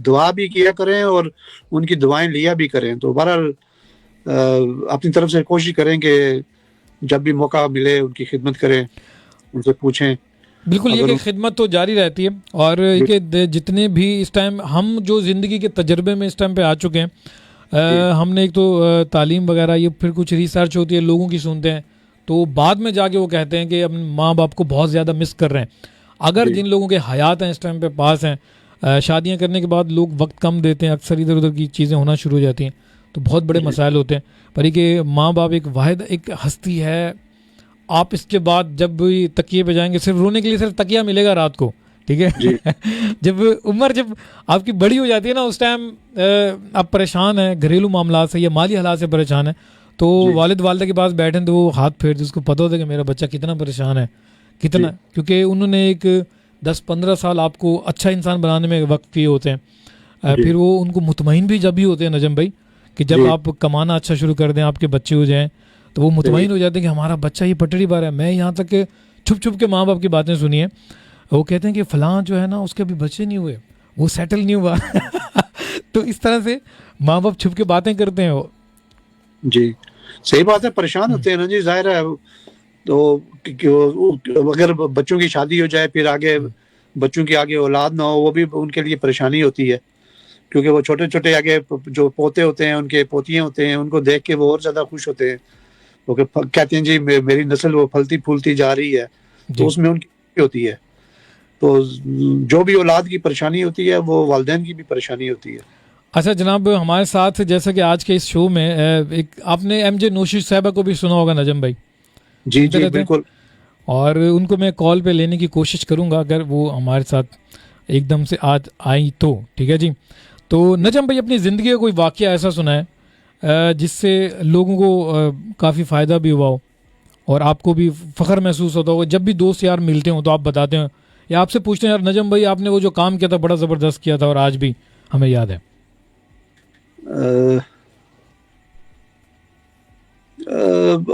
S2: دعا بھی کیا کریں اور ان کی دعائیں لیا بھی کریں. تو بہرحال اپنی طرف سے کوشش کریں کہ جب بھی موقع ملے ان کی خدمت کریں, ان سے پوچھیں.
S1: بالکل, یہ کہ خدمت تو جاری رہتی ہے, اور یہ کہ جتنے بھی اس ٹائم ہم جو زندگی کے تجربے میں اس ٹائم پہ آ چکے ہیں, ہم نے ایک تو تعلیم وغیرہ, یہ پھر کچھ ریسرچ ہوتی ہے, لوگوں کی سنتے ہیں, تو بعد میں جا کے وہ کہتے ہیں کہ اپنے ماں باپ کو بہت زیادہ مس کر رہے ہیں. اگر جن لوگوں کے حیات ہیں اس ٹائم پہ پاس ہیں, شادیاں کرنے کے بعد لوگ وقت کم دیتے ہیں, اکثر ادھر ادھر کی چیزیں ہونا شروع ہو جاتی ہیں, تو بہت بڑے مسائل ہوتے ہیں. پر یہ کہ ماں باپ ایک واحد ایک ہستی ہے, آپ اس کے بعد جب بھی تکیے پہ جائیں گے صرف رونے کے لیے صرف تکیہ ملے گا رات کو, ٹھیک ہے. جب عمر جب آپ کی بڑی ہو جاتی ہے نا, اس ٹائم آپ پریشان ہیں گھریلو معاملات سے یا مالی حالات سے پریشان ہیں, تو والد والدہ کے پاس بیٹھیں تو وہ ہاتھ پھیرتے, اس کو پتہ ہوتا ہے کہ میرا بچہ کتنا پریشان ہے, کتنا, کیونکہ انہوں نے ایک 10-15 سال آپ کو اچھا انسان بنانے میں وقت کیے ہوتے ہیں. پھر وہ ان کو مطمئن بھی جب بھی ہوتے ہیں نجم بھائی, کہ جب آپ کمانا اچھا شروع کر دیں, آپ کے بچے ہو جائیں, تو وہ مطمئن ہو جاتے ہیں کہ ہمارا بچہ یہ پٹڑی بار ہے. میں یہاں تک کہ چھپ چھپ کے ماں باپ کی باتیں سنی ہیں, وہ کہتے ہیں کہ فلاں جو ہے نا اس کے ابھی بچے نہیں ہوئے, وہ سیٹل نہیں ہوا. تو اس طرح سے ماں باپ چھپ کے باتیں کرتے ہیں. وہ
S2: جی صحیح بات ہے, پریشان ہوتے ہیں نا جی, ظاہر ہے. تو اگر بچوں کی شادی ہو جائے, پھر آگے بچوں کی آگے اولاد نہ ہو, وہ بھی ان کے لیے پریشانی ہوتی ہے, کیونکہ وہ چھوٹے چھوٹے آگے جو پوتے ہوتے ہیں, ان کے پوتیاں ہوتے ہیں, ان کو دیکھ کے وہ اور زیادہ خوش ہوتے ہیں. وہ کہتے ہیں جی میری نسل وہ پھلتی پھولتی جا رہی ہے, تو اس میں ان کی ہوتی ہے. تو جو بھی اولاد کی پریشانی ہوتی ہے وہ والدین کی بھی پریشانی ہوتی ہے.
S1: اچھا جناب, ہمارے ساتھ جیسا کہ آج کے اس شو میں ایک آپ نے ایم جے نوشی صاحبہ کو بھی سنا ہوگا, نجم بھائی
S2: جی جی بالکل,
S1: اور ان کو میں کال پہ لینے کی کوشش کروں گا اگر وہ ہمارے ساتھ ایک دم سے آج آئی تو. ٹھیک ہے جی. تو نجم بھائی, اپنی زندگی کا کوئی واقعہ ایسا سنا ہے جس سے لوگوں کو کافی فائدہ بھی ہوا ہو اور آپ کو بھی فخر محسوس ہوتا ہوگا جب بھی دوست یار ملتے ہوں تو آپ بتاتے ہیں یا آپ سے پوچھتے ہیں یار نجم بھائی آپ نے وہ جو کام کیا تھا بڑا زبردست کیا تھا اور آج بھی ہمیں یاد ہے؟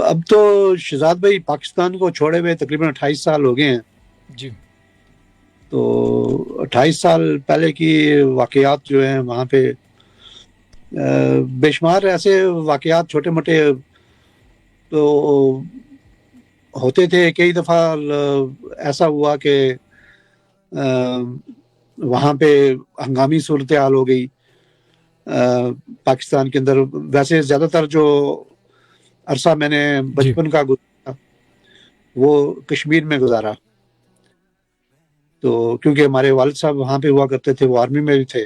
S2: اب تو شہزاد بھائی پاکستان کو چھوڑے ہوئے تقریباً 28 سال ہو گئے ہیں
S1: جی.
S2: تو 28 سال پہلے کی واقعات جو ہیں وہاں پہ بے شمار ایسے واقعات چھوٹے موٹے تو ہوتے تھے. کئی دفعہ ایسا ہوا کہ وہاں پہ ہنگامی صورتحال ہو گئی پاکستان کے اندر. ویسے زیادہ تر جو عرصہ میں نے بچپن کا گزارا وہ کشمیر میں گزارا, تو کیونکہ ہمارے والد صاحب وہاں پہ ہوا کرتے تھے, وہ آرمی میں بھی تھے,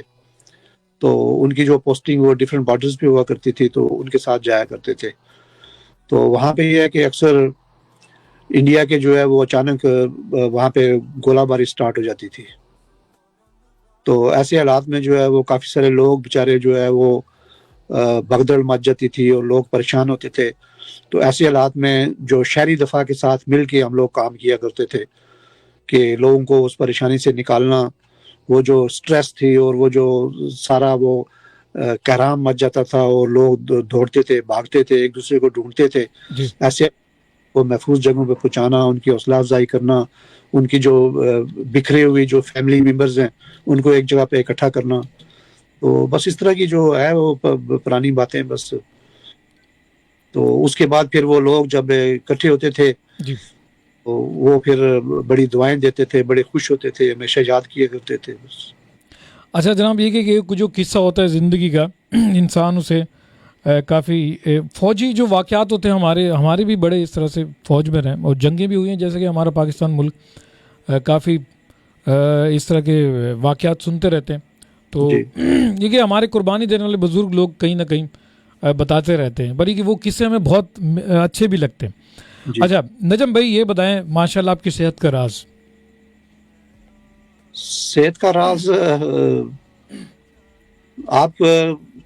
S2: تو ان کی جو پوسٹنگ وہ ڈفرینٹ بارڈرز پہ ہوا کرتی تھی تو ان کے ساتھ جایا کرتے تھے. تو وہاں پہ یہ ہے کہ اکثر انڈیا کے جو ہے وہ اچانک وہاں پہ گولہ باری سٹارٹ ہو جاتی تھی. تو ایسے حالات میں جو ہے وہ کافی سارے لوگ بیچارے جو ہے وہ بھگدڑ مچ جاتی تھی اور لوگ پریشان ہوتے تھے. تو ایسے حالات میں جو شہری دفاع کے ساتھ مل کے ہم لوگ کام کیا کرتے تھے کہ لوگوں کو اس پریشانی سے نکالنا, وہ جو سٹریس تھی اور وہ جو سارا وہ کہرام مچ جاتا تھا اور لوگ دوڑتے تھے, بھاگتے تھے, ایک دوسرے کو ڈھونڈتے تھے, ایسے وہ محفوظ جگہوں پہ پہنچانا, ان کی حوصلہ افزائی کرنا, ان کی جو بکھرے ہوئی جو فیملی ممبرز ہیں ان کو ایک جگہ پہ اکٹھا کرنا. تو بس اس طرح کی جو ہے وہ پرانی باتیں بس. تو اس کے بعد پھر وہ لوگ جب اکٹھے ہوتے تھے
S1: جی.
S2: تو وہ پھر بڑی دعائیں دیتے تھے, بڑے خوش ہوتے تھے, ہمیشہ یاد کیا کرتے تھے بس.
S1: اچھا جناب, یہ کہ جو قصہ ہوتا ہے زندگی کا, انسان اسے کافی فوجی جو واقعات ہوتے ہیں ہمارے بھی بڑے اس طرح سے فوج میں رہیں اور جنگیں بھی ہوئی ہیں, جیسے کہ ہمارا پاکستان ملک کافی اس طرح کے واقعات سنتے رہتے ہیں. تو یہ کہ ہمارے قربانی دینے والے بزرگ لوگ کہیں نہ کہیں بتاتے رہتے ہیں, بڑی کہ وہ قصے ہمیں بہت اچھے بھی لگتے ہیں. اچھا نجم بھائی, یہ بتائیں ماشاء اللہ آپ کی صحت کا راز.
S2: صحت کا راز آپ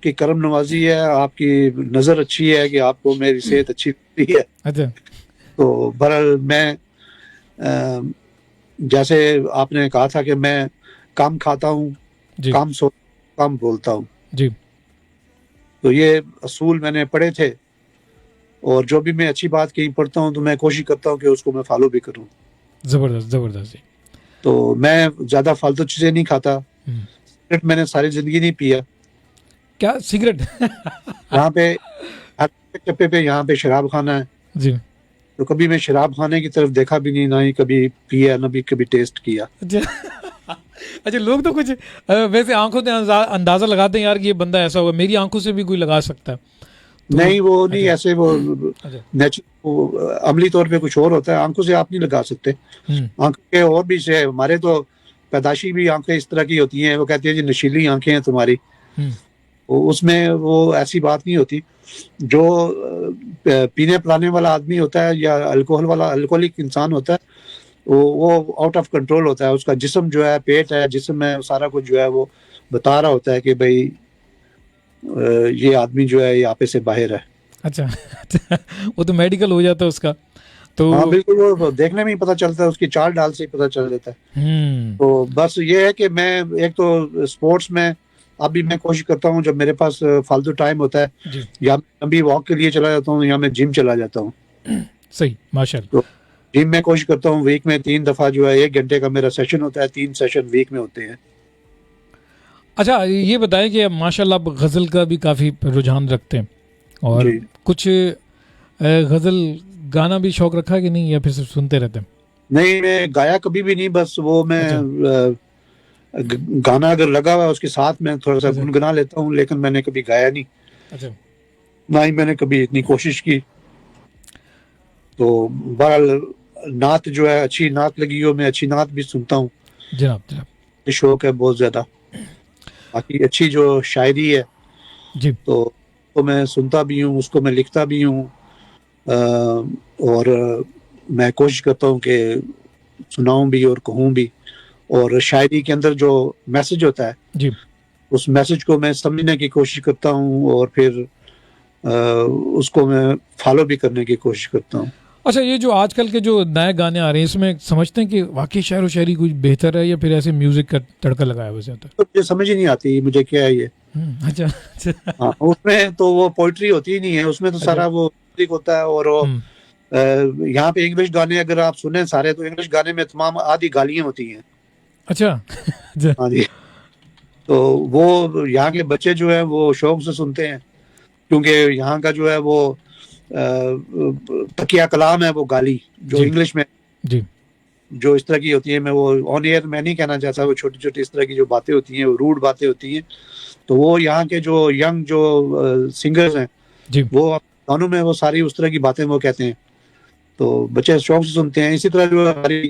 S2: کی کرم نوازی ہے, آپ کی نظر اچھی ہے کہ آپ کو میری صحت اچھی ہوتی ہے.
S1: اچھا.
S2: تو بہرحال میں جیسے آپ نے کہا تھا کہ میں کام کھاتا ہوں, کام سو کام بولتا ہوں.
S1: جی.
S2: تو یہ اصول میں نے پڑھے تھے اور جو بھی میں اچھی بات کہیں پڑھتا ہوں تو میں کوشش کرتا ہوں کہ اس کو میں فالو بھی کروں.
S1: زبردست زبردست.
S2: تو میں زیادہ فالتو چیزیں نہیں کھاتا. سگریٹ میں نے ساری زندگی نہیں پیا.
S1: کیا سگریٹ؟
S2: یہاں پہ ہر چپے پہ یہاں پہ شراب خانہ ہے.
S1: جی.
S2: تو کبھی میں شراب خانے کی طرف دیکھا بھی نہیں, نہ ہی کبھی پیا, نہ بھی کبھی ٹیسٹ کیا.
S1: اچھا, لوگ تو کچھ ویسے آنکھوں سے اندازہ لگاتے ہیں یار کہ یہ بندہ ایسا ہوگا, میری آنکھوں سے بھی کوئی لگا سکتا ہے.
S2: نہیں وہ نہیں ایسے, وہ عملی طور پہ کچھ اور ہوتا ہے, آنکھوں سے آپ نہیں لگا سکتے. آنکھوں کے اور بھی سے ہمارے تو پیدائشی بھی آنکھیں اس طرح کی ہوتی ہیں, وہ کہتے ہیں جی نشیلی آنکھیں ہیں تمہاری. اس میں وہ ایسی بات نہیں ہوتی. جو پینے پلانے والا آدمی ہوتا ہے یا الکوہلک انسان ہوتا ہے وہ آؤٹ آف کنٹرول ہوتا ہے. اس کا جسم جو ہے, پیٹ ہے, جسم ہے, سارا کچھ جو ہے وہ بتا رہا ہوتا ہے کہ بھائی یہ آدمی جو ہے یہ آپے سے باہر ہے.
S1: اچھا, وہ تو میڈیکل ہو جاتا ہے اس کا. تو
S2: ہاں بالکل, وہ دیکھنے میں ہی پتہ چلتا ہے, اس کی چال ڈال سے ہی پتہ چل جاتا ہے. تو بس یہ ہے کہ میں ایک تو اسپورٹس میں اب بھی میں کوشش کرتا ہوں, جب میرے پاس فالتو ٹائم ہوتا ہے یا ابھی واک کے لیے چلا جاتا ہوں یا میں جم چلا جاتا ہوں.
S1: صحیح, ماشاء اللہ.
S2: تو جم میں کوشش کرتا ہوں ویک میں 3 دفعہ جو ہے 1 گھنٹے کا میرا سیشن ہوتا ہے, 3 سیشن ویک میں ہوتے ہیں.
S1: اچھا, یہ بتائیں کہ ماشاء اللہ آپ غزل کا بھی کافی رجحان رکھتے ہیں اور کچھ غزل گانا بھی شوق رکھا ہے کہ نہیں, یا پھر صرف سنتے رہتے ہیں؟
S2: نہیں, میں گایا کبھی بھی نہیں, بس وہ میں گانا اگر لگا ہوا ہے اس کے ساتھ میں تھوڑا سا گنگنا لیتا ہوں, لیکن میں نے کبھی گایا نہیں.
S1: اچھا.
S2: نہ ہی میں نے کبھی اتنی کوشش کی. تو بہرحال نعت جو ہے اچھی نعت لگی ہو، میں اچھی نعت بھی سنتا ہوں،
S1: جناب جناب
S2: یہ شوق ہے بہت زیادہ. باقی اچھی جو شاعری ہے
S1: جی
S2: تو اس کو میں سنتا بھی ہوں، اس کو میں لکھتا بھی ہوں، اور میں کوشش کرتا ہوں کہ سناؤں بھی اور کہوں بھی. اور شاعری کے اندر جو میسج ہوتا ہے
S1: جی.
S2: اس میسج کو میں سمجھنے کی کوشش کرتا ہوں اور پھر اس کو میں فالو بھی کرنے کی کوشش کرتا ہوں.
S1: اچھا، یہ جو آج کل کے جو نئے گانے آ رہے ہیں اس میں سمجھتے ہیں کہ واقعی شعر و شاعری کچھ بہتر ہے یا پھر ایسے میوزک کا تڑکا لگایا ہوا زیادہ؟
S2: تو مجھے سمجھ ہی نہیں آتی مجھے کیا ہے یہ.
S1: اچھا اچھا
S2: ہاں اس میں تو وہ پوئٹری ہوتی ہی نہیں ہے، اس میں تو سارا وہ میوزک ہوتا ہے. اور وہ یہاں پہ انگلش گانے اگر آپ سنیں سارے تو انگلش گانے میں تمام آدھی گالیاں ہوتی ہیں.
S1: اچھا.
S2: ہاں جی. تو وہ یہاں کے بچے جو ہیں وہ شوق سے سنتے ہیں کیونکہ یہاں کا جو ہے وہ تکیہ کلام ہے وہ گالی جو انگلش میں
S1: جی
S2: جو اس طرح کی ہوتی ہے. میں وہ آن ایئر میں نہیں کہنا چاہتا، وہ چھوٹی چھوٹی اس طرح کی جو باتیں ہوتی ہیں وہ روڈ باتیں ہوتی ہیں. تو وہ یہاں کے جو ینگ جو سنگرز ہیں
S1: جی
S2: وہ گانوں میں وہ ساری اس طرح کی باتیں وہ کہتے ہیں، تو بچے شوق سے سنتے ہیں. اسی طرح جو ہماری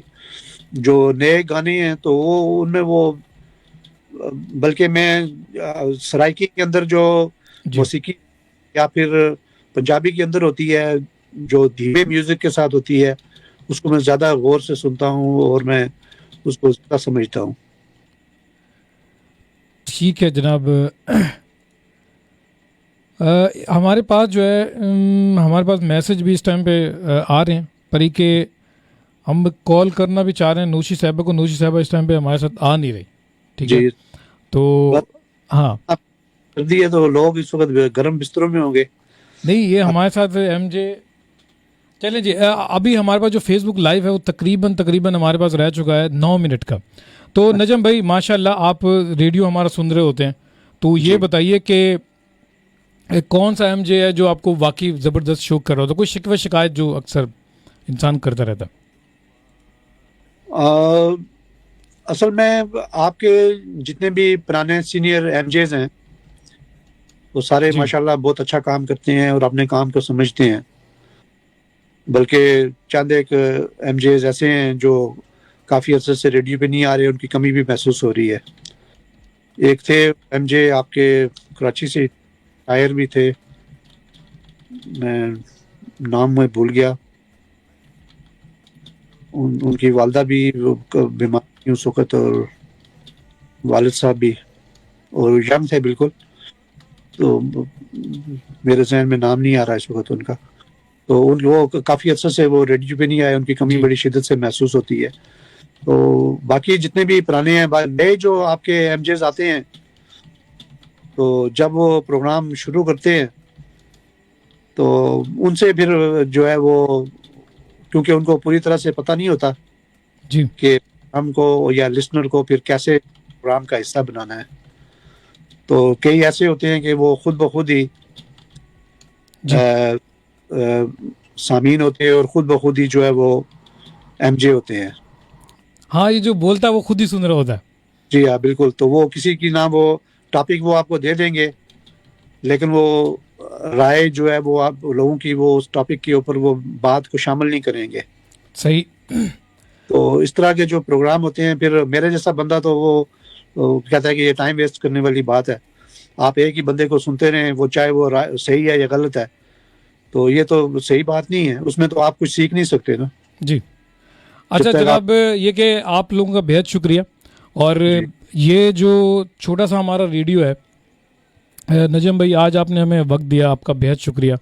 S2: جو نئے گانے ہیں تو وہ ان میں وہ بلکہ میں سرائکی کے اندر جو موسیقی یا پھر پنجابی کے اندر ہوتی ہے جو دھیمے میوزک کے ساتھ ہوتی ہے اس کو میں زیادہ غور سے سنتا ہوں اور میں اس کو زیادہ سمجھتا ہوں.
S1: ٹھیک ہے جناب. ہمارے پاس جو ہے ہمارے پاس میسج بھی اس ٹائم پہ آ رہے ہیں پری کہ ہم کال کرنا بھی چاہ رہے ہیں نوشی صاحبہ کو. نوشی صاحبہ اس ٹائم پہ ہمارے ساتھ آ نہیں رہی. ٹھیک ہے تو ہاں
S2: سردی ہے تو لوگ اس وقت گرم بستروں میں ہوں گے.
S1: نہیں یہ ہمارے ساتھ ایم جے چلیں جی. ابھی ہمارے پاس جو فیس بک لائیو ہے وہ تقریباً ہمارے پاس رہ چکا ہے 9 منٹ کا. تو نجم بھائی ماشاء اللہ آپ ریڈیو ہمارا سن رہے ہوتے ہیں تو یہ بتائیے کہ کون سا ایم جے ہے جو آپ کو واقعی زبردست شوق کر رہا ہوتا، کوئی شکوہ شکایت جو اکثر انسان کرتا رہتا؟
S2: اصل میں آپ کے جتنے بھی پرانے سینئر ایم جیز ہیں وہ سارے ماشاءاللہ بہت اچھا کام کرتے ہیں اور اپنے کام کو سمجھتے ہیں. بلکہ چند ایک ایم جیز ایسے ہیں جو کافی عرصے سے ریڈیو پہ نہیں آ رہے، ان کی کمی بھی محسوس ہو رہی ہے. ایک تھے ایم جے آپ کے کراچی سے شاعر بھی تھے، میں نام میں بھول گیا. ان کی والدہ بھی بیمار تھی اس وقت اور والد صاحب بھی، اور ینگ تھے بالکل. تو میرے ذہن میں نام نہیں آ رہا اس وقت ان کا. تو وہ کافی عرصے سے وہ ریڈیو پہ نہیں آئے، ان کی کمی بڑی شدت سے محسوس ہوتی ہے. تو باقی جتنے بھی پرانے ہیں نئے جو آپ کے ایم جیز آتے ہیں تو جب وہ پروگرام شروع کرتے ہیں تو ان سے پھر جو ہے وہ کیونکہ ان کو پوری طرح سے پتہ نہیں ہوتا
S1: جی
S2: کہ ہم کو یا لسنر کو پھر کیسے پروگرام کا حصہ بنانا ہے. تو کئی ایسے ہوتے ہیں کہ وہ خود بخود ہی سامعین ہوتے ہیں اور خود بخود ہی جو ہے وہ ایم جے ہوتے ہیں.
S1: ہاں یہ جو بولتا ہے وہ خود ہی سن رہا ہوتا ہے.
S2: جی ہاں بالکل. تو وہ کسی کی نہ وہ ٹاپک وہ آپ کو دے دیں گے لیکن وہ رائے جو ہے وہ آپ لوگوں کی وہ اس ٹاپک کے اوپر وہ بات کو شامل نہیں کریں گے.
S1: صحیح.
S2: تو اس طرح کے جو پروگرام ہوتے ہیں پھر میرے جیسا بندہ تو وہ کہتا ہے کہ یہ ٹائم ویسٹ کرنے والی بات ہے. آپ ایک ہی بندے کو سنتے رہیں وہ چاہے وہ صحیح ہے یا غلط ہے، تو یہ تو صحیح بات نہیں ہے. اس میں تو آپ کچھ سیکھ نہیں سکتے نا.
S1: جی اچھا جناب، یہ کہ آپ لوگوں کا بہت شکریہ. اور یہ جو چھوٹا سا ہمارا ریڈیو ہے نجم بھائی، آج آپ نے ہمیں وقت دیا، آپ کا بہت شکریہ.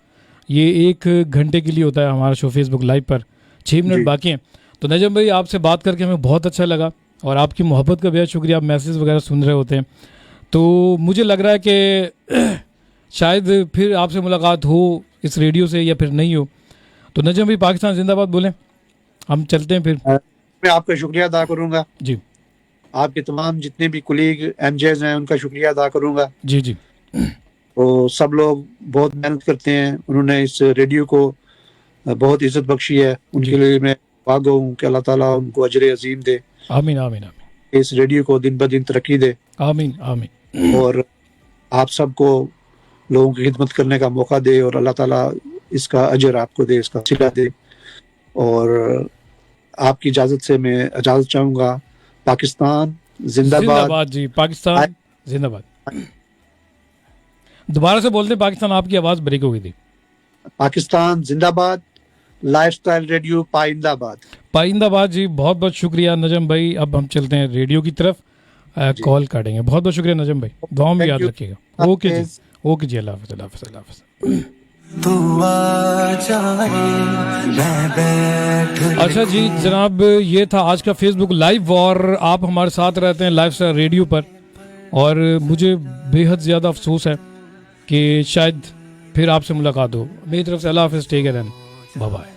S1: یہ 1 گھنٹے کے لیے ہوتا ہے ہمارا شو فیس بک لائیو پر، 6 منٹ باقی ہیں. تو نجم بھائی آپ سے بات کر کے ہمیں بہت اچھا لگا اور آپ کی محبت کا بہت شکریہ. آپ میسیج وغیرہ سن رہے ہوتے ہیں تو مجھے لگ رہا ہے کہ شاید پھر آپ سے ملاقات ہو اس ریڈیو سے یا پھر نہیں ہو. تو نجم بھائی پاکستان زندہ باد بولیں، ہم چلتے ہیں پھر.
S2: میں آپ کا شکریہ ادا کروں گا.
S1: جی
S2: آپ کے تمام جتنے بھی کولیگ ایم جیز ہیں ان کا شکریہ ادا کروں گا.
S1: جی جی
S2: تو سب لوگ بہت محنت کرتے ہیں، انہوں نے اس ریڈیو کو بہت عزت بخشی ہے. ان کے لیے میں دعا ہوں کہ اللہ تعالیٰ ان کو اجر عظیم دے.
S1: آمین آمین آمین.
S2: اس ریڈیو کو دن بدن ترقی دے.
S1: آمین آمین.
S2: اور آپ سب کو لوگوں کی خدمت کرنے کا موقع دے اور اللہ تعالیٰ اس کا اجر آپ کو دے، اس کا صلہ دے. اور آپ کی اجازت سے میں اجازت چاہوں گا. پاکستان زندہ باد.
S1: باد جی، پاکستان زندہ باد. دوبارہ سے بولتے ہیں، پاکستان آپ کی آواز بریک ہو گئی تھی.
S2: پاکستان زندہ باد. لائف سٹائل ریڈیو پائندہ باد.
S1: پائندہ باد جی. بہت بہت شکریہ نجم بھائی. اب ہم چلتے ہیں ریڈیو کی طرف، کال کاٹیں گے. بہت بہت شکریہ نجم بھائی، دعاؤں میں یاد رکھیے گا. اوکے جی، اوکے جی. اللہ حافظ، اللہ حافظ، اللہ حافظ. اچھا جی جناب، یہ تھا آج کا فیس بک لائیو، اور آپ ہمارے ساتھ رہتے ہیں لائف اسٹائل ریڈیو پر، اور مجھے بے حد زیادہ افسوس ہے کہ شاید پھر آپ سے ملاقات ہو. میری طرف سے اللہ حافظ. Take care and bye bye.